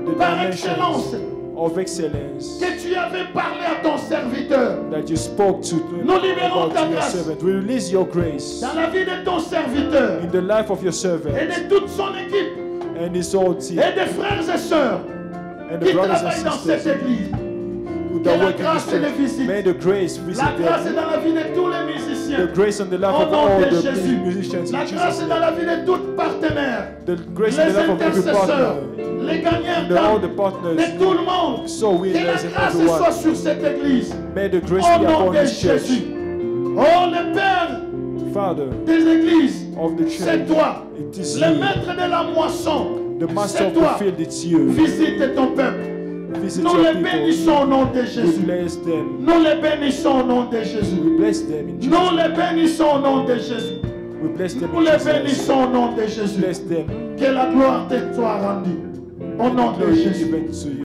the par excellence dimensions of excellence que tu avais parlé à ton serviteur. that you spoke to Nous libérons about ta to your grâce servant. We release your grace dans la vie de ton serviteur in the life of your et servant de toute son équipe and his whole team et des frères et sœurs and the qui brothers travaillent and dans cette sisters église. who Que are la working in grâce this les church. visite. May the grace visit La grâce est them. dans la vie de tous les musiciens. The grace on the life Au of nom all de the Jésus. musicians La in grâce Jesus' est dans name. la vie de tous partenaires. The grace in Les the life of every intercesseurs, partner, les gagnants and all the d'âme, partners, de tout le monde. so Que la winners and grâce soit everyone. sur cette église. May the grace Au be nom upon de this church. Jésus. Oh, le Père Father des églises, of the c'est church, toi. it is Le you. maître de la moisson, The master c'est of the toi. field, it's you. Visite ton peuple. Visit Nous your les people. bénissons au nom de We Jésus. bless them. Nous les bénissons au nom de Jésus. We bless them in Jesus' Nous name. les bénissons au nom de Jésus. We bless them Nous in les Jesus' name. bénissons au nom de Jésus. Bless them. Que la gloire te soit rendue. Au nom de Glory be Jésus. given to you.